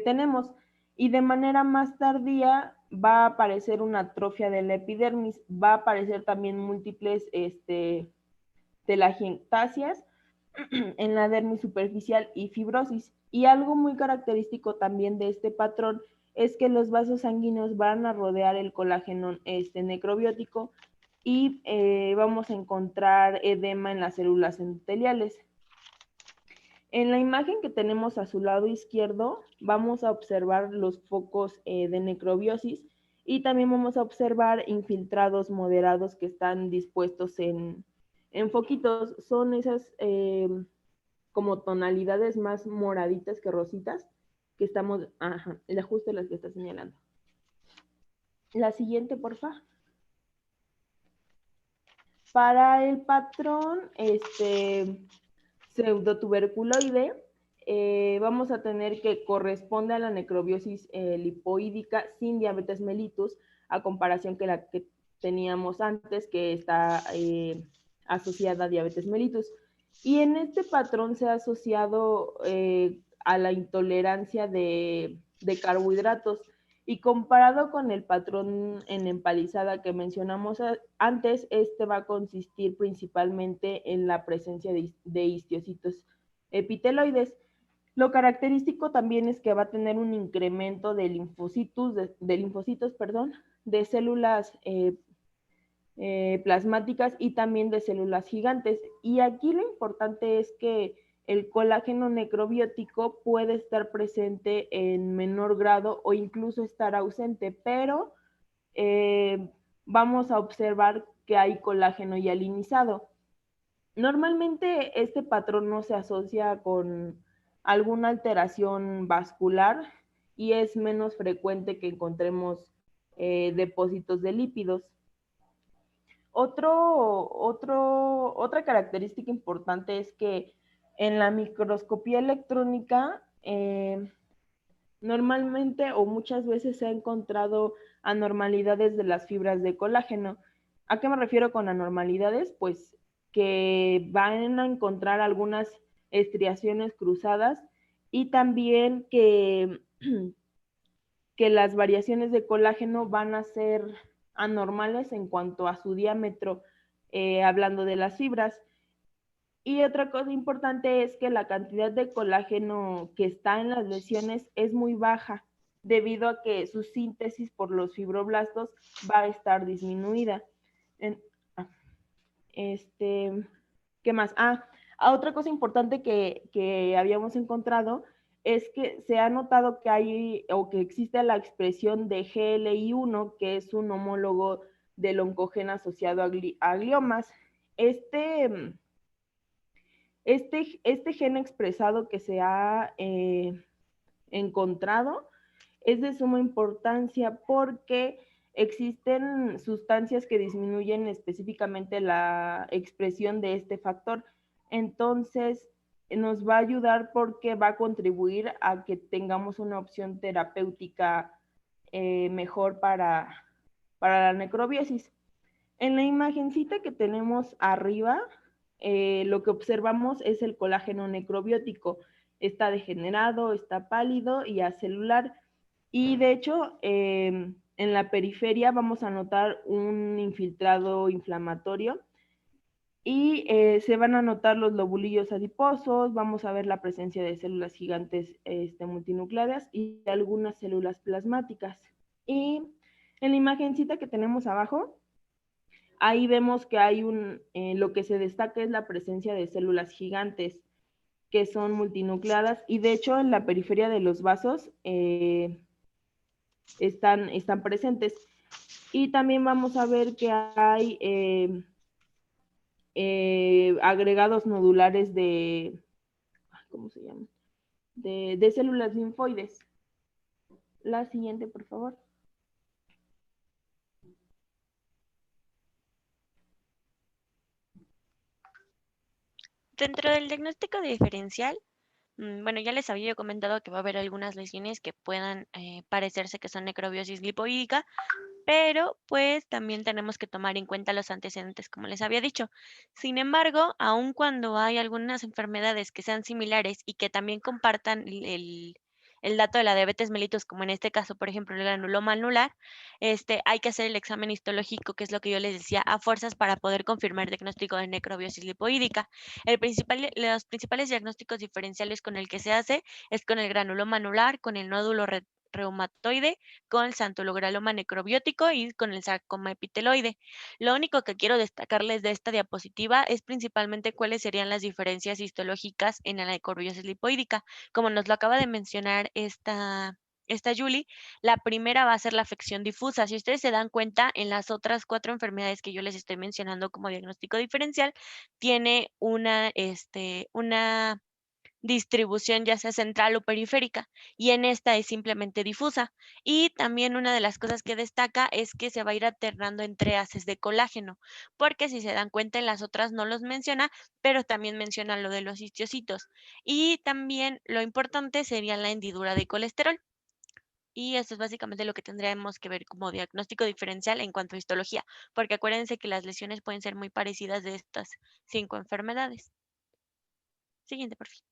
tenemos, y de manera más tardía va a aparecer una atrofia de la epidermis, va a aparecer también múltiples telangiectasias en la dermis superficial y fibrosis. Y algo muy característico también de este patrón es que los vasos sanguíneos van a rodear el colágeno necrobiótico, y vamos a encontrar edema en las células endoteliales. En la imagen que tenemos a su lado izquierdo vamos a observar los focos de necrobiosis, y también vamos a observar infiltrados moderados que están dispuestos en foquitos. Son esas como tonalidades más moraditas que rositas que estamos, justo las que está señalando. La siguiente, porfa. Para el patrón pseudotuberculoide, vamos a tener que corresponde a la necrobiosis lipoídica sin diabetes mellitus, a comparación que la que teníamos antes, que está asociada a diabetes mellitus. Y en este patrón se ha asociado a la intolerancia de carbohidratos, y comparado con el patrón en empalizada que mencionamos antes, este va a consistir principalmente en la presencia de histocitos epiteloides. Lo característico también es que va a tener un incremento de linfocitos, de células plasmáticas y también de células gigantes. Y aquí lo importante es que el colágeno necrobiótico puede estar presente en menor grado o incluso estar ausente, pero vamos a observar que hay colágeno hialinizado. Normalmente este patrón no se asocia con alguna alteración vascular, y es menos frecuente que encontremos depósitos de lípidos. Otra característica importante es que en la microscopía electrónica normalmente o muchas veces se ha encontrado anormalidades de las fibras de colágeno. ¿A qué me refiero con anormalidades? Pues que van a encontrar algunas estriaciones cruzadas, y también que las variaciones de colágeno van a ser anormales en cuanto a su diámetro, hablando de las fibras. Y otra cosa importante es que la cantidad de colágeno que está en las lesiones es muy baja, debido a que su síntesis por los fibroblastos va a estar disminuida. ¿Qué más? Otra cosa importante que habíamos encontrado es que se ha notado que hay o que existe la expresión de GLI1, que es un homólogo del oncogeno asociado a gliomas. Este gen expresado que se ha encontrado es de suma importancia porque existen sustancias que disminuyen específicamente la expresión de este factor. Entonces, nos va a ayudar porque va a contribuir a que tengamos una opción terapéutica mejor para la necrobiosis. En la imagencita que tenemos arriba, lo que observamos es el colágeno necrobiótico. Está degenerado, está pálido y acelular. Y de hecho, en la periferia vamos a notar un infiltrado inflamatorio y se van a notar los lobulillos adiposos, vamos a ver la presencia de células gigantes multinucleadas y algunas células plasmáticas. Y en la imagencita que tenemos abajo, ahí vemos que hay lo que se destaca es la presencia de células gigantes que son multinucleadas y de hecho en la periferia de los vasos están presentes. Y también vamos a ver que hay agregados nodulares ¿cómo se llama? De células linfoides. La siguiente, por favor. Dentro del diagnóstico diferencial, bueno, ya les había yo comentado que va a haber algunas lesiones que puedan parecerse que son necrobiosis lipoídica, pero pues también tenemos que tomar en cuenta los antecedentes, como les había dicho. Sin embargo, aun cuando hay algunas enfermedades que sean similares y que también compartan el dato de la diabetes mellitus, como en este caso, por ejemplo, el granuloma anular, hay que hacer el examen histológico, que es lo que yo les decía, a fuerzas para poder confirmar el diagnóstico de necrobiosis lipoídica. Los principales diagnósticos diferenciales con el que se hace es con el granuloma anular, con el nódulo reumatoide, con el santulo-graloma necrobiótico y con el sarcoma epiteloide. Lo único que quiero destacarles de esta diapositiva es principalmente cuáles serían las diferencias histológicas en la necrobiosis lipoídica. Como nos lo acaba de mencionar esta Julie, la primera va a ser la afección difusa. Si ustedes se dan cuenta, en las otras 4 enfermedades que yo les estoy mencionando como diagnóstico diferencial, tiene una distribución ya sea central o periférica, y en esta es simplemente difusa. Y también una de las cosas que destaca es que se va a ir alternando entre haces de colágeno, porque si se dan cuenta en las otras no los menciona, pero también menciona lo de los histiocitos. Y también lo importante sería la hendidura de colesterol. Y eso es básicamente lo que tendríamos que ver como diagnóstico diferencial en cuanto a histología, porque acuérdense que las lesiones pueden ser muy parecidas de estas 5 enfermedades. Siguiente, por favor.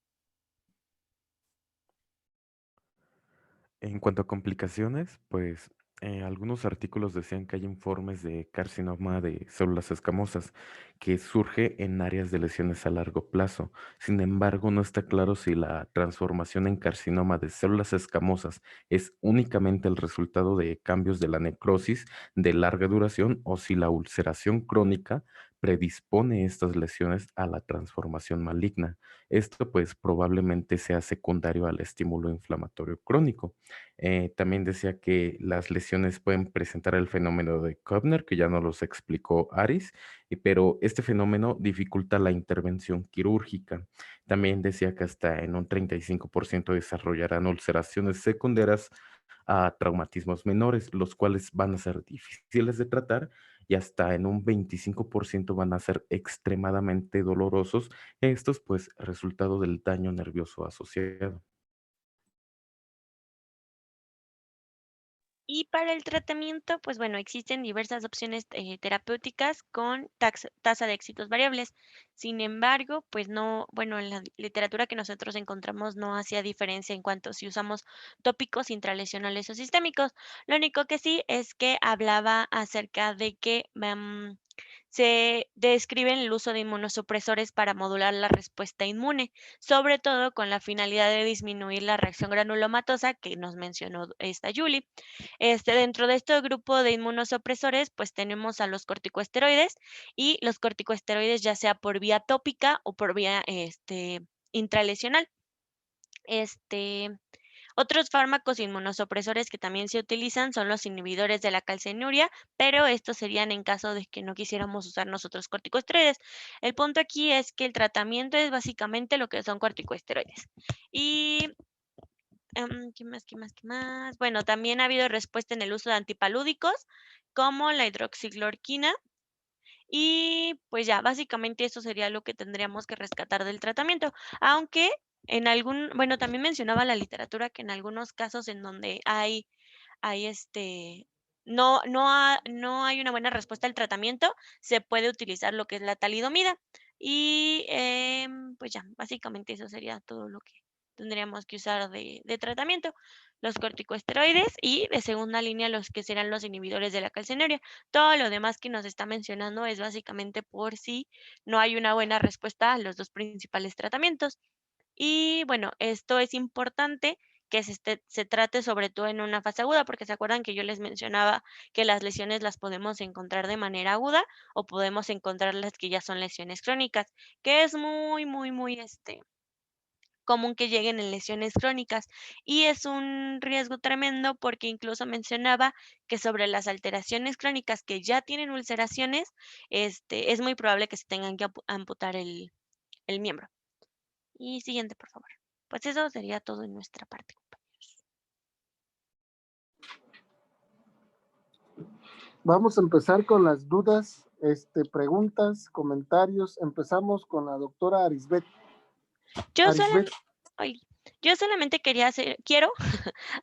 En cuanto a complicaciones, pues algunos artículos decían que hay informes de carcinoma de células escamosas que surge en áreas de lesiones a largo plazo. Sin embargo, no está claro si la transformación en carcinoma de células escamosas es únicamente el resultado de cambios de la necrosis de larga duración o si la ulceración crónica predispone estas lesiones a la transformación maligna. Esto pues probablemente sea secundario al estímulo inflamatorio crónico. También decía que las lesiones pueden presentar el fenómeno de Koebner, que ya nos los explicó Aris, pero este fenómeno dificulta la intervención quirúrgica. También decía que hasta en un 35% desarrollarán ulceraciones secundarias a traumatismos menores, los cuales van a ser difíciles de tratar y hasta en un 25% van a ser extremadamente dolorosos. Estos pues resultado del daño nervioso asociado. Y para el tratamiento, pues bueno, existen diversas opciones terapéuticas con tasa de éxitos variables. Sin embargo, pues no, bueno, en la literatura que nosotros encontramos no hacía diferencia en cuanto si usamos tópicos intralesionales o sistémicos. Lo único que sí es que hablaba acerca de que se describen el uso de inmunosupresores para modular la respuesta inmune, sobre todo con la finalidad de disminuir la reacción granulomatosa que nos mencionó esta Julie. Dentro de este grupo de inmunosupresores, pues tenemos a los corticosteroides y los corticosteroides ya sea por vía tópica o por vía intralesional. Este, Otros fármacos inmunosupresores que también se utilizan son los inhibidores de la calcinuria, pero estos serían en caso de que no quisiéramos usar nosotros corticosteroides. El punto aquí es que el tratamiento es básicamente lo que son corticosteroides. Y ¿qué más, qué más, qué más? Bueno, también ha habido respuesta en el uso de antipalúdicos, como la hidroxicloroquina. Y pues ya, básicamente eso sería lo que tendríamos que rescatar del tratamiento. Aunque bueno, también mencionaba la literatura que en algunos casos en donde hay no hay una buena respuesta al tratamiento, se puede utilizar lo que es la talidomida. Y pues ya, básicamente eso sería todo lo que tendríamos que usar de tratamiento. Los corticosteroides y de segunda línea los que serán los inhibidores de la calcinuria. Todo lo demás que nos está mencionando es básicamente por si no hay una buena respuesta a los dos principales tratamientos. Y bueno, esto es importante que se trate sobre todo en una fase aguda, porque se acuerdan que yo les mencionaba que las lesiones las podemos encontrar de manera aguda o podemos encontrar las que ya son lesiones crónicas, que es muy, muy, muy común que lleguen en lesiones crónicas y es un riesgo tremendo porque incluso mencionaba que sobre las alteraciones crónicas que ya tienen ulceraciones, es muy probable que se tengan que amputar el miembro. Y siguiente, por favor. Pues eso sería todo en nuestra parte, compañeros. Vamos a empezar con las dudas, preguntas, comentarios. Empezamos con la doctora Arisbet. Yo solamente quiero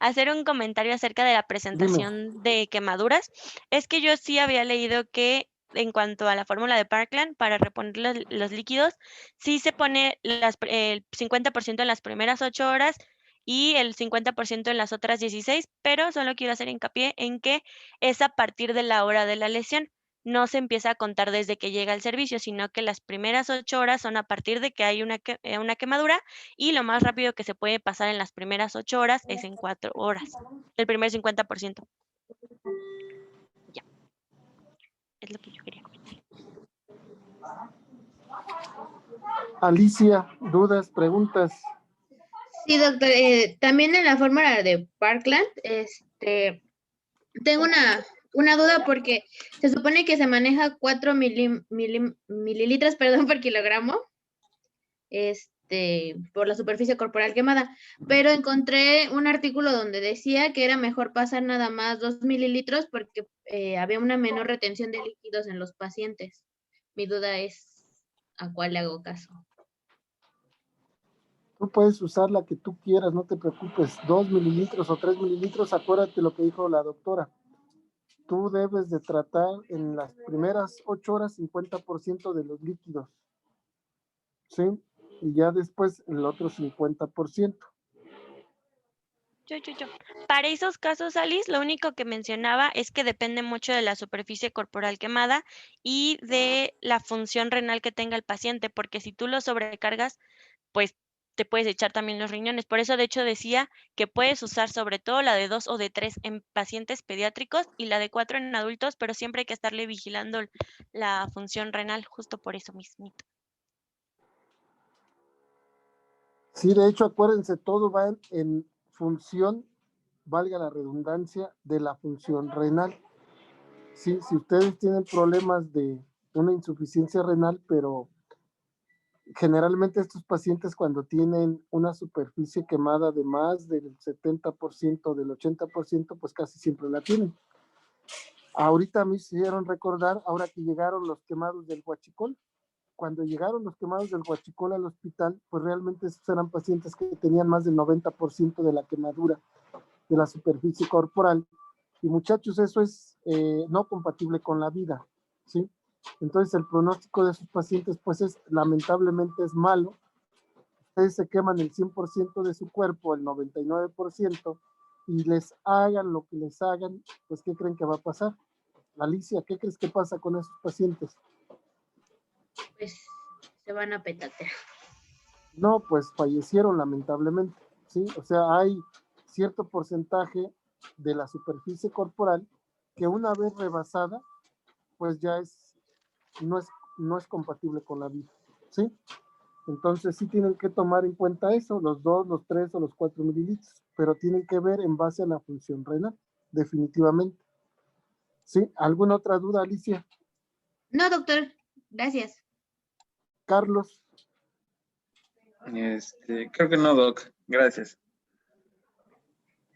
hacer un comentario acerca de la presentación de quemaduras. Es que yo sí había leído que en cuanto a la fórmula de Parkland, para reponer los líquidos, sí se pone el 50% en las primeras 8 horas y el 50% en las otras 16, pero solo quiero hacer hincapié en que es a partir de la hora de la lesión. No se empieza a contar desde que llega el servicio, sino que las primeras 8 horas son a partir de que hay una quemadura y lo más rápido que se puede pasar en las primeras 8 horas es en 4 horas. El primer 50%. Ya. Es lo que yo quería comentar. Alicia, dudas, preguntas. Sí, doctor. También en la fórmula de Parkland, tengo una duda porque se supone que se maneja 4 mililitros, perdón, por kilogramo, por la superficie corporal quemada, pero encontré un artículo donde decía que era mejor pasar nada más 2 mililitros porque había una menor retención de líquidos en los pacientes. Mi duda es, ¿a cuál le hago caso? Tú puedes usar la que tú quieras, no te preocupes. 2 mililitros o 3 mililitros, acuérdate lo que dijo la doctora. Tú debes de tratar en las primeras 8 horas 50% de los líquidos, ¿sí? Y ya después el otro 50%. Para esos casos, Alice, lo único que mencionaba es que depende mucho de la superficie corporal quemada y de la función renal que tenga el paciente, porque si tú lo sobrecargas, pues te puedes echar también los riñones. Por eso, de hecho, decía que puedes usar sobre todo la de 2 o de 3 en pacientes pediátricos y la de 4 en adultos, pero siempre hay que estarle vigilando la función renal, justo por eso mismito. Sí, de hecho, acuérdense, todo va en función, valga la redundancia, de la función renal. Sí, si ustedes tienen problemas de una insuficiencia renal, pero generalmente estos pacientes cuando tienen una superficie quemada de más del 70%, del 80%, pues casi siempre la tienen. Ahorita me hicieron recordar, ahora que llegaron los quemados del Huachicol, cuando llegaron los quemados del Huachicol al hospital, pues realmente esos eran pacientes que tenían más del 90% de la quemadura de la superficie corporal. Y muchachos, eso es no compatible con la vida, ¿sí? Entonces el pronóstico de esos pacientes, pues lamentablemente es malo. Ustedes se queman el 100% de su cuerpo, el 99%, y les hagan lo que les hagan, pues ¿qué creen que va a pasar? Alicia, ¿qué crees que pasa con esos pacientes? Pues se van a petatear. No, pues fallecieron lamentablemente, ¿sí? O sea, hay cierto porcentaje de la superficie corporal que una vez rebasada, pues ya no es compatible con la vida, ¿sí? Entonces sí tienen que tomar en cuenta eso, los 2, los 3 o los 4 mililitros, pero tienen que ver en base a la función renal, definitivamente. ¿Sí? ¿Alguna otra duda, Alicia? No, doctor, gracias. Carlos, Creo que no, Doc. Gracias.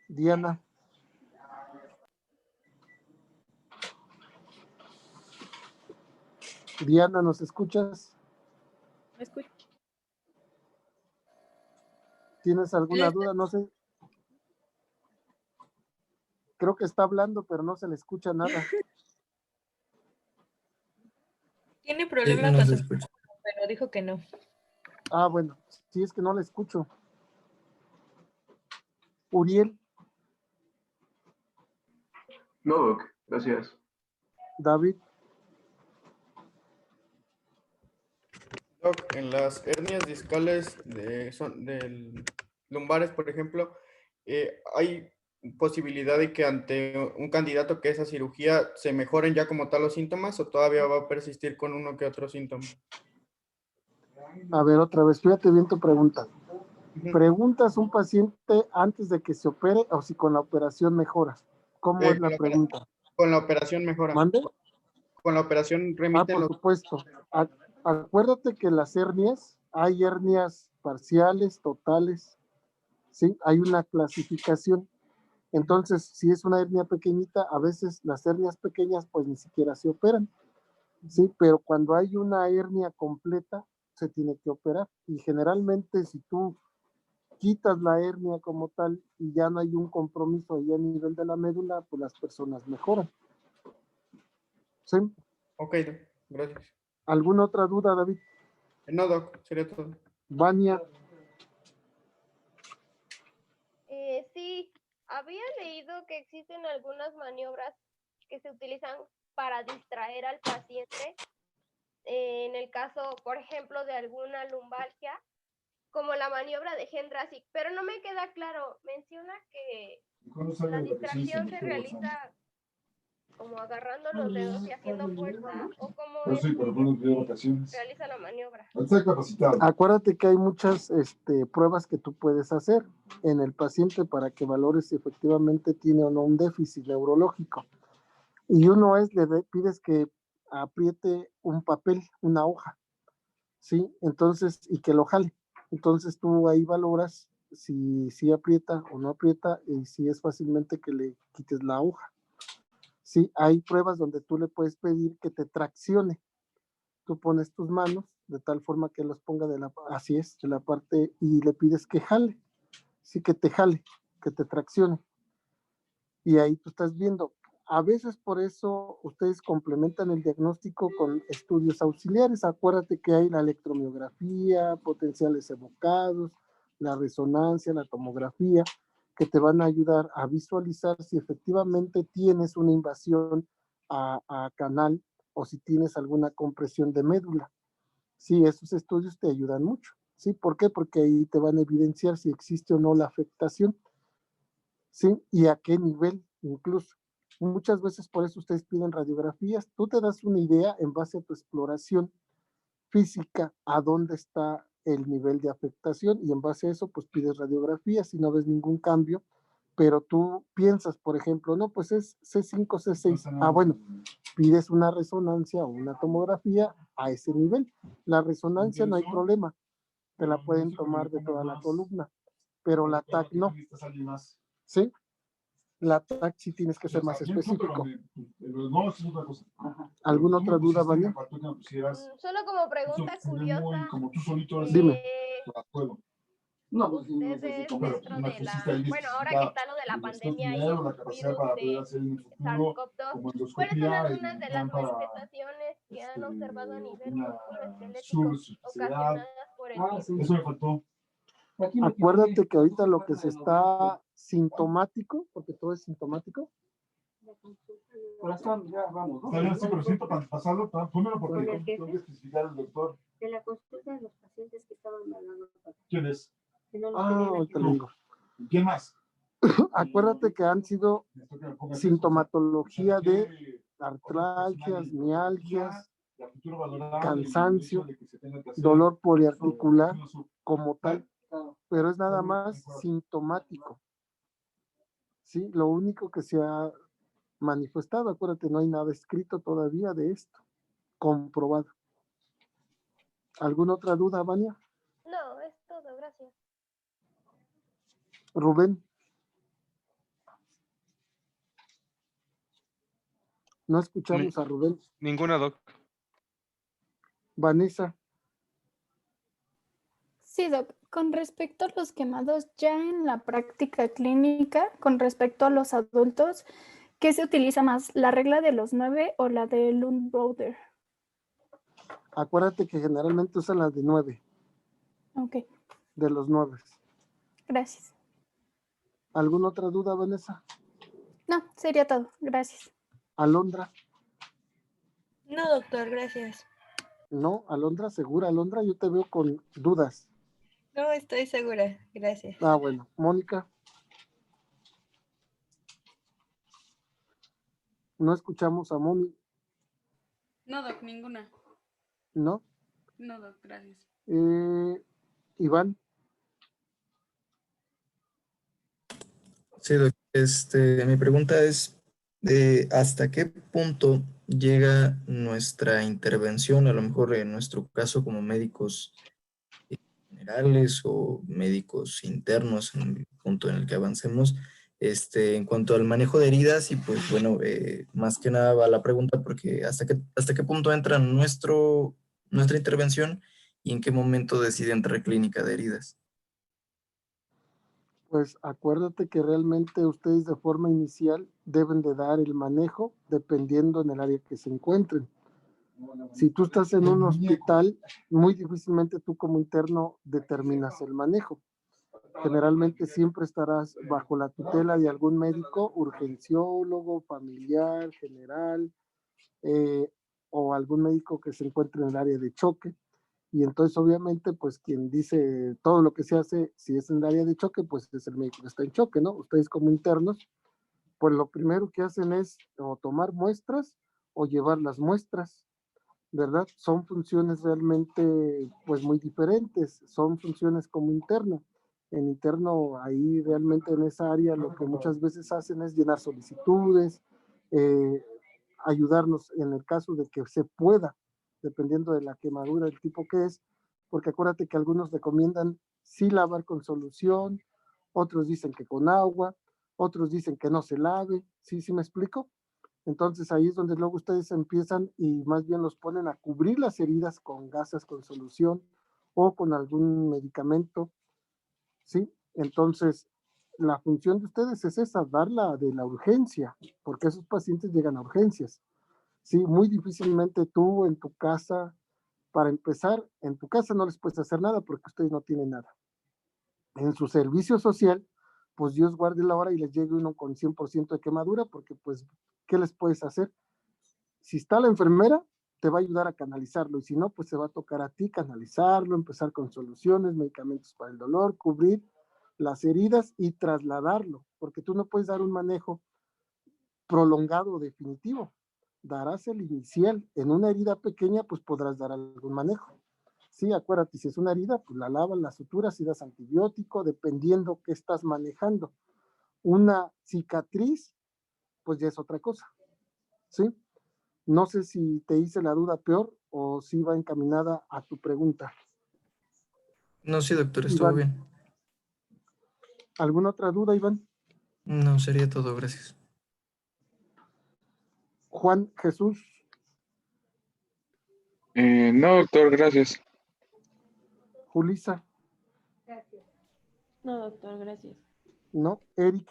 Diana. Diana, ¿nos escuchas? ¿Me escucho? ¿Tienes alguna duda? No sé. Creo que está hablando, pero no se le escucha nada. Tiene problemas con su micrófono, pero dijo que no. Ah, bueno, sí, es que no le escucho. Uriel, No, Doc, gracias. David, Doc, en las hernias discales lumbares, por ejemplo, ¿hay posibilidad de que ante un candidato que es a cirugía se mejoren ya como tal los síntomas o todavía va a persistir con uno que otro síntoma? a ver otra vez, fíjate bien tu pregunta. ¿Preguntas un paciente antes de que se opere o si con la operación mejora? ¿Cómo es la pregunta? Con la operación mejora. ¿Mande? Con la operación remiten por supuesto. Acuérdate que las hernias, hay hernias parciales, totales, ¿sí? Hay una clasificación. Entonces, si es una hernia pequeñita, a veces las hernias pequeñas pues ni siquiera se operan, ¿sí? Pero cuando hay una hernia completa, se tiene que operar. Y generalmente si tú quitas la hernia como tal y ya no hay un compromiso ahí a nivel de la médula, pues las personas mejoran. ¿Sí? Ok, gracias. ¿Alguna otra duda, David? No, Doc, sería todo. Vania. Sí, había leído que existen algunas maniobras que se utilizan para distraer al paciente. En el caso, por ejemplo, de alguna lumbalgia, como la maniobra de Hendrasic, pero no me queda claro. Menciona que la distracción se realiza como agarrando los dedos y haciendo fuerza, o cómo es que realiza la maniobra. Acuérdate que hay muchas pruebas que tú puedes hacer en el paciente para que valores si efectivamente tiene o no un déficit neurológico. Y uno es, le pides que apriete un papel, una hoja, ¿sí? Entonces, y que lo jale. Entonces tú ahí valoras si aprieta o no aprieta y si es fácilmente que le quites la hoja. Sí, hay pruebas donde tú le puedes pedir que te traccione. Tú pones tus manos de tal forma que los ponga de la parte y le pides que jale. Sí, que te jale, que te traccione. Y ahí tú estás viendo. A veces por eso ustedes complementan el diagnóstico con estudios auxiliares. Acuérdate que hay la electromiografía, potenciales evocados, la resonancia, la tomografía, que te van a ayudar a visualizar si efectivamente tienes una invasión a canal o si tienes alguna compresión de médula. Sí, esos estudios te ayudan mucho. ¿Sí? ¿Por qué? Porque ahí te van a evidenciar si existe o no la afectación. ¿Sí? Y a qué nivel incluso. Muchas veces por eso ustedes piden radiografías. Tú te das una idea en base a tu exploración física a dónde está el nivel de afectación y en base a eso pues pides radiografías si no ves ningún cambio, pero tú piensas, por ejemplo, no, pues es C5, C6. Ah, bueno, pides una resonancia o una tomografía a ese nivel. La resonancia no hay problema, te la pueden tomar de toda la columna, pero la TAC no. ¿Sí? La TAC sí tienes que ser más específico. ¿Alguna otra duda, Vania? Solo como pregunta curiosa. Dime. Ustedes dentro de la... Bueno, ahora que está lo de la pandemia y el virus de SARS-CoV-2, ¿cuáles son algunas de las manifestaciones que han observado a nivel musculoesquelético ocasionadas por el virus? Eso me faltó. Acuérdate que ahorita lo que se está sintomático, porque todo es sintomático. Ya vamos, ¿no? Sí, pero siento para pasarlo, pónmelo porque tengo que especificar el doctor. De la consulta de los pacientes que estaban hablando. ¿Quién es? Ahorita lo digo. ¿Quién más? Acuérdate que han sido sintomatología de artralgias, mialgias, cansancio, dolor poliarticular como tal, pero es nada más sintomático. Sí, lo único que se ha manifestado, acuérdate, no hay nada escrito todavía de esto, comprobado. ¿Alguna otra duda, Vania? No, es todo, gracias. Rubén. No escuchamos a Rubén. Ninguna, Doc. Vanessa. Sí, Doc. Con respecto a los quemados, ya en la práctica clínica, con respecto a los adultos, ¿qué se utiliza más? ¿La regla de los 9 o la de Lund-Browder? Acuérdate que generalmente usan las de 9. Ok, De los 9. gracias. ¿Alguna otra duda, Vanessa? No, sería todo. Gracias. Alondra. No, doctor, gracias. No, Alondra, segura. Alondra, yo te veo con dudas. No, estoy segura. Gracias. Ah, bueno. Mónica. No escuchamos a Moni. No, Doc, ninguna. ¿No? No, Doc, gracias. Iván. Sí, Doc. Mi pregunta es, ¿hasta qué punto llega nuestra intervención, a lo mejor en nuestro caso como médicos generales o médicos internos, en el punto en el que avancemos, en cuanto al manejo de heridas? Y pues bueno, más que nada va la pregunta porque ¿hasta qué punto entra nuestra intervención y en qué momento decide entrar clínica de heridas? Pues acuérdate que realmente ustedes de forma inicial deben de dar el manejo dependiendo en el área que se encuentren. Si tú estás en un hospital, muy difícilmente tú como interno determinas el manejo. Generalmente siempre estarás bajo la tutela de algún médico, urgenciólogo, familiar, general, o algún médico que se encuentre en el área de choque. Y entonces obviamente pues quien dice todo lo que se hace, si es en el área de choque, pues es el médico que está en choque, ¿no? Ustedes como internos, pues lo primero que hacen es o tomar muestras o llevar las muestras, ¿verdad? Son funciones realmente pues muy diferentes, son funciones como interno. En interno, ahí realmente en esa área lo que muchas veces hacen es llenar solicitudes, ayudarnos en el caso de que se pueda, dependiendo de la quemadura, el tipo que es, porque acuérdate que algunos recomiendan sí lavar con solución, otros dicen que con agua, otros dicen que no se lave, ¿sí me explico? Entonces ahí es donde luego ustedes empiezan y más bien los ponen a cubrir las heridas con gasas con solución o con algún medicamento, ¿sí? Entonces la función de ustedes es esa, darla de la urgencia, porque esos pacientes llegan a urgencias. Sí, muy difícilmente tú en tu casa, para empezar, en tu casa no les puedes hacer nada porque ustedes no tienen nada. En su servicio social, pues Dios guarde la hora y les llegue uno con 100% de quemadura, porque pues, ¿qué les puedes hacer? Si está la enfermera, te va a ayudar a canalizarlo, y si no, pues se va a tocar a ti canalizarlo, empezar con soluciones, medicamentos para el dolor, cubrir las heridas y trasladarlo, porque tú no puedes dar un manejo prolongado o definitivo. Darás el inicial. En una herida pequeña, pues podrás dar algún manejo. Sí, acuérdate, si es una herida, pues la lavas, la suturas y das antibiótico, dependiendo qué estás manejando. Una cicatriz, pues ya es otra cosa. ¿Sí? No sé si te hice la duda peor o si va encaminada a tu pregunta. No, sí, doctor, estuvo Iván, bien. ¿alguna otra duda, Iván? No, sería todo, gracias. Juan Jesús. No, doctor, gracias. Julisa. Gracias. No, doctor, gracias. No, Eric.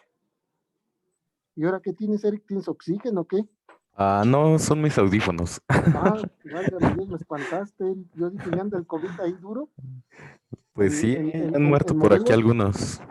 ¿Y ahora qué tienes, Eric? ¿Tienes oxígeno o qué? No, son mis audífonos. Válgame Dios, me espantaste, Eric. Yo dije, ¿ya anda el COVID ahí duro? Pues sí, han muerto por aquí algunos.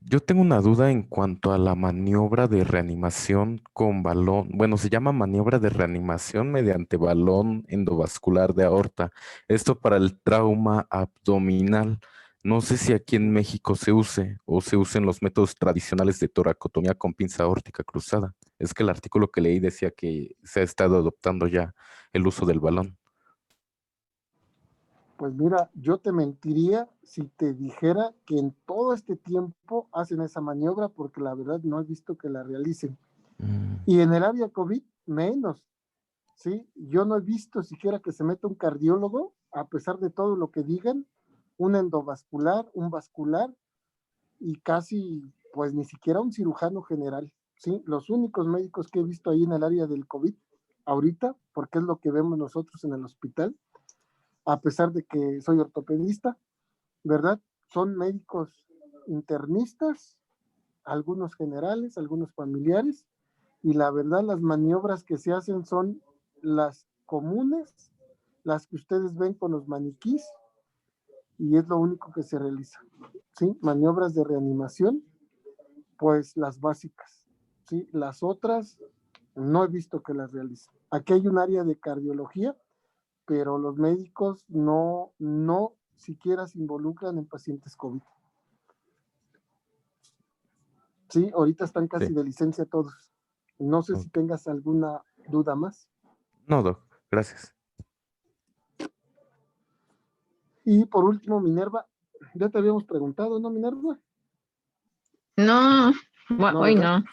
Yo tengo una duda en cuanto a la maniobra de reanimación con balón. Bueno, se llama maniobra de reanimación mediante balón endovascular de aorta. Esto para el trauma abdominal. No sé si aquí en México se use o se usen los métodos tradicionales de toracotomía con pinza aórtica cruzada. Es que el artículo que leí decía que se ha estado adoptando ya el uso del balón. Pues mira, yo te mentiría si te dijera que en todo este tiempo hacen esa maniobra, porque la verdad no he visto que la realicen. Y en el área COVID, menos, ¿sí? Yo no he visto siquiera que se meta un cardiólogo, a pesar de todo lo que digan, un endovascular, un vascular, y casi, pues ni siquiera un cirujano general, ¿sí? Los únicos médicos que he visto ahí en el área del COVID, ahorita, porque es lo que vemos nosotros en el hospital, a pesar de que soy ortopedista, ¿verdad? Son médicos internistas, algunos generales, algunos familiares, y la verdad las maniobras que se hacen son las comunes, las que ustedes ven con los maniquís, y es lo único que se realiza, ¿sí? Maniobras de reanimación, pues las básicas, ¿sí? Las otras no he visto que las realicen. Aquí hay un área de cardiología, pero los médicos no siquiera se involucran en pacientes COVID. Sí, ahorita están casi de licencia todos. No sé si tengas alguna duda más. No, Doc, gracias. Y por último, Minerva, ya te habíamos preguntado, ¿no, Minerva? No, No, hoy ¿verdad? no.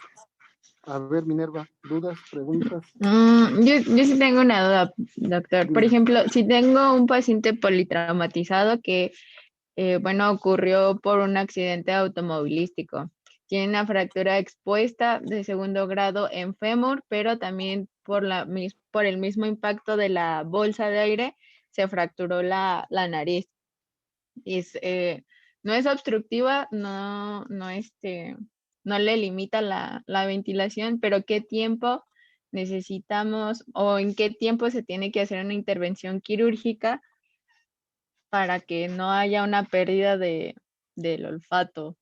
A ver, Minerva, dudas, preguntas. Yo sí tengo una duda, doctor. Por Dime. ejemplo, si tengo un paciente politraumatizado que, bueno, ocurrió por un accidente automovilístico, tiene una fractura expuesta de segundo grado en fémur, pero también por el mismo impacto de la bolsa de aire se fracturó la nariz. No es obstructiva, no le limita la ventilación, pero ¿qué tiempo necesitamos o en qué tiempo se tiene que hacer una intervención quirúrgica para que no haya una pérdida del olfato?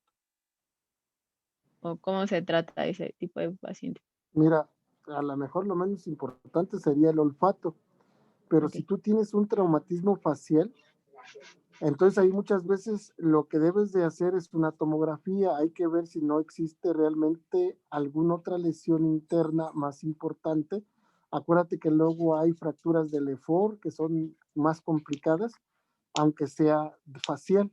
¿O cómo se trata ese tipo de paciente? Mira, a lo mejor lo menos importante sería el olfato, pero si tú tienes un traumatismo facial, entonces ahí muchas veces lo que debes de hacer es una tomografía, hay que ver si no existe realmente alguna otra lesión interna más importante. Acuérdate que luego hay fracturas del EFOR que son más complicadas, aunque sea facial.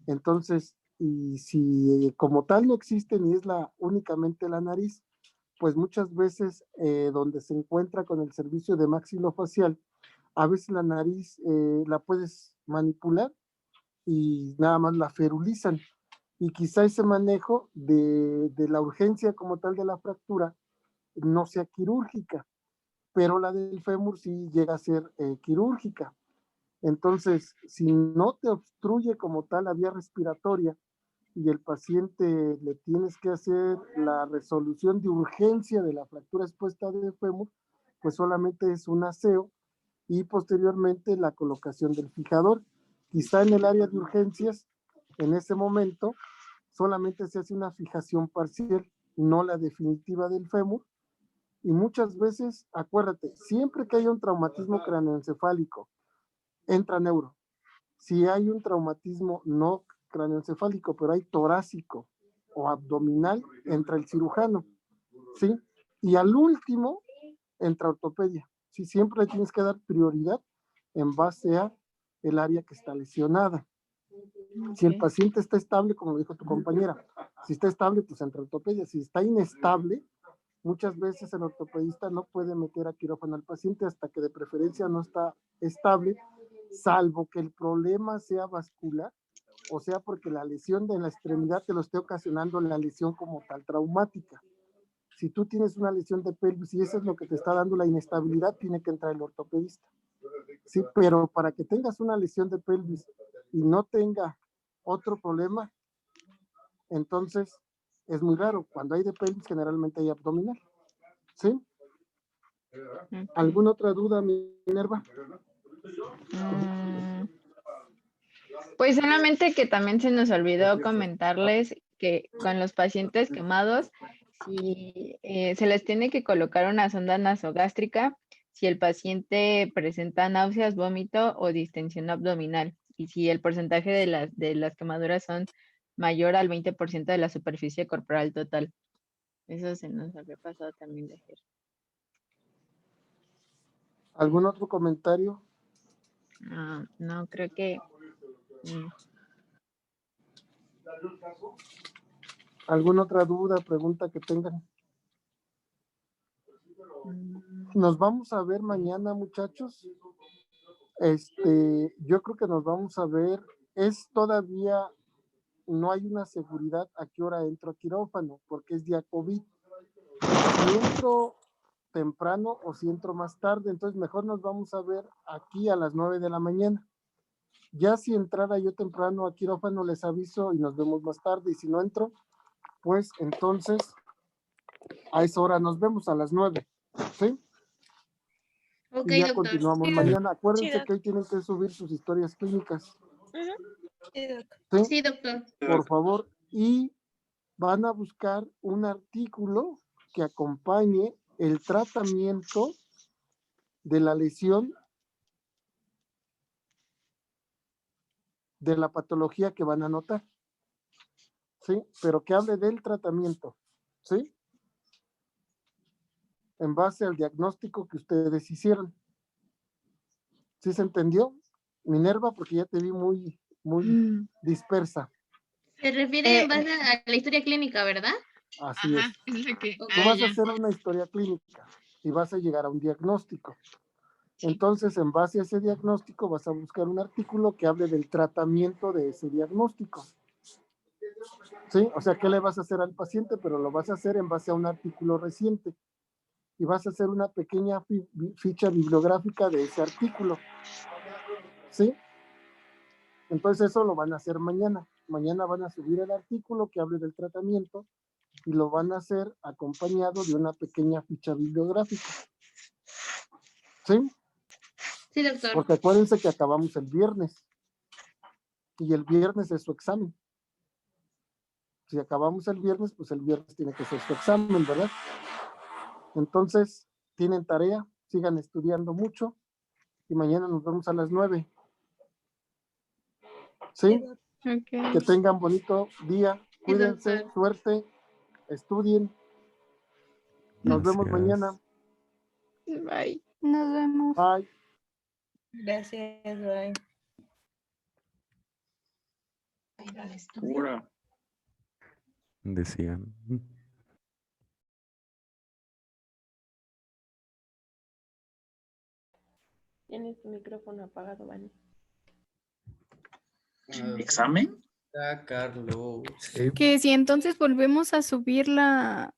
Entonces, y si como tal no existe ni es únicamente la nariz, pues muchas veces donde se encuentra con el servicio de maxilofacial, a veces la nariz la puedes manipular y nada más la ferulizan. Y quizá ese manejo de la urgencia como tal de la fractura no sea quirúrgica, pero la del fémur sí llega a ser quirúrgica. Entonces, si no te obstruye como tal la vía respiratoria y el paciente le tienes que hacer la resolución de urgencia de la fractura expuesta de fémur, pues solamente es un aseo y posteriormente la colocación del fijador. Quizá en el área de urgencias, en ese momento, solamente se hace una fijación parcial, no la definitiva del fémur. Y muchas veces, acuérdate, siempre que haya un traumatismo craneoencefálico, entra neuro. Si hay un traumatismo no craneoencefálico, pero hay torácico o abdominal, entra el cirujano, ¿sí? Y al último, entra ortopedia. Sí, siempre le tienes que dar prioridad en base a el área que está lesionada. Si el paciente está estable, como dijo tu compañera, si está estable, pues entra ortopedia. Si está inestable, muchas veces el ortopedista no puede meter a quirófano al paciente hasta que de preferencia no está estable, salvo que el problema sea vascular, o sea, porque la lesión de la extremidad te lo esté ocasionando la lesión como tal traumática. Si tú tienes una lesión de pelvis y eso es lo que te está dando la inestabilidad, tiene que entrar el ortopedista. Sí, pero para que tengas una lesión de pelvis y no tenga otro problema, entonces es muy raro. Cuando hay de pelvis, generalmente hay abdominal. ¿Sí? ¿Alguna otra duda, Minerva? Pues solamente que también se nos olvidó comentarles que con los pacientes quemados, si se les tiene que colocar una sonda nasogástrica si el paciente presenta náuseas, vómito o distensión abdominal y si el porcentaje de las quemaduras son mayor al 20% de la superficie corporal total. Eso se nos había pasado también de hacer. ¿Algún otro comentario? No, creo que... ¿Alguna otra duda, pregunta que tengan? Nos vamos a ver mañana, muchachos. Yo creo que nos vamos a ver. Es todavía, no hay una seguridad a qué hora entro a quirófano, porque es día COVID. Si entro temprano o si entro más tarde, entonces mejor nos vamos a ver aquí a las 9 de la mañana. Ya si entrara yo temprano a quirófano, les aviso y nos vemos más tarde. Y si no entro, pues entonces a esa hora nos vemos a las 9. ¿Sí? Ok, Y ya doctor. continuamos mañana. Acuérdense que hoy tienen que subir sus historias clínicas. ¿Sí? Sí, doctor. Por favor. Y van a buscar un artículo que acompañe el tratamiento de la lesión de la patología que van a notar. ¿Sí? Pero que hable del tratamiento. ¿Sí? En base al diagnóstico que ustedes hicieron. ¿Sí se entendió, Minerva? Porque ya te vi muy dispersa. Se refiere en base a la historia clínica, ¿verdad? Así es. Que... Tú vas a hacer una historia clínica y vas a llegar a un diagnóstico. Entonces, en base a ese diagnóstico, vas a buscar un artículo que hable del tratamiento de ese diagnóstico. ¿Sí? O sea, ¿qué le vas a hacer al paciente? Pero lo vas a hacer en base a un artículo reciente. Y vas a hacer una pequeña ficha bibliográfica de ese artículo. ¿Sí? Entonces eso lo van a hacer mañana. Mañana van a subir el artículo que hable del tratamiento y lo van a hacer acompañado de una pequeña ficha bibliográfica. ¿Sí? Sí, doctor. Porque acuérdense que acabamos el viernes y el viernes es su examen. Si acabamos el viernes, pues el viernes tiene que ser su examen, ¿verdad? Entonces, tienen tarea, sigan estudiando mucho y mañana nos vemos a las 9. ¿Sí? Okay. Que tengan bonito día, cuídense, suerte, estudien. Nos vemos mañana. Bye. Nos vemos. Bye. Gracias, bye. Pura. Decían. Tienes tu micrófono apagado, Vani. ¿Examen? Carlos. Que si entonces volvemos a subir la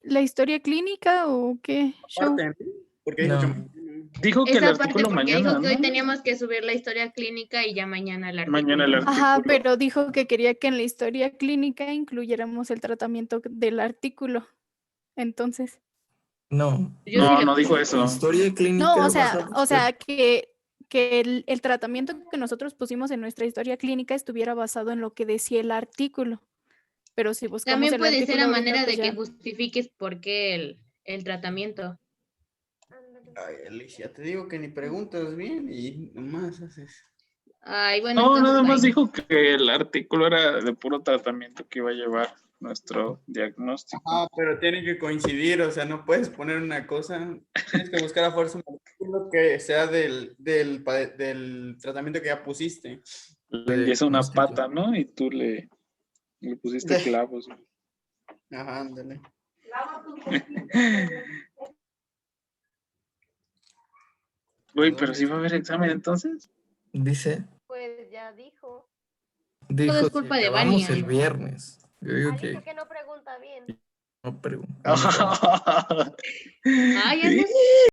historia clínica o qué show. Porque No. Dijo que el Esa parte artículo porque mañana, dijo que hoy ¿no? teníamos que subir la historia clínica y ya mañana el artículo. Mañana el artículo. Ajá, pero dijo que quería que en la historia clínica incluyéramos el tratamiento del artículo. Entonces. No. No dijo eso. Historia clínica. No, vas o sea que el tratamiento que nosotros pusimos en nuestra historia clínica estuviera basado en lo que decía el artículo. Pero si buscamos También el puede artículo ser a ahorita, manera pues de que ya. justifiques por qué el tratamiento. Ay, Alicia, te digo que ni preguntas bien y nomás haces. Ay, bueno, No, entonces, nada más bye. dijo que el artículo era de puro tratamiento que iba a llevar nuestro diagnóstico. Ah, pero tienen que coincidir, o sea, no puedes poner una cosa, tienes que buscar a fuerza un artículo que sea del tratamiento que ya pusiste. Le empieza una pata, ¿no? Y tú le pusiste clavos. Ajá, ándale. Güey, pero sí va a haber examen entonces. Dice. Pues ya dijo. Dijo Todo es que culpa de acabamos Vania. el viernes. Yo digo Dijo que que no pregunta bien. no pregunto. Ay, ando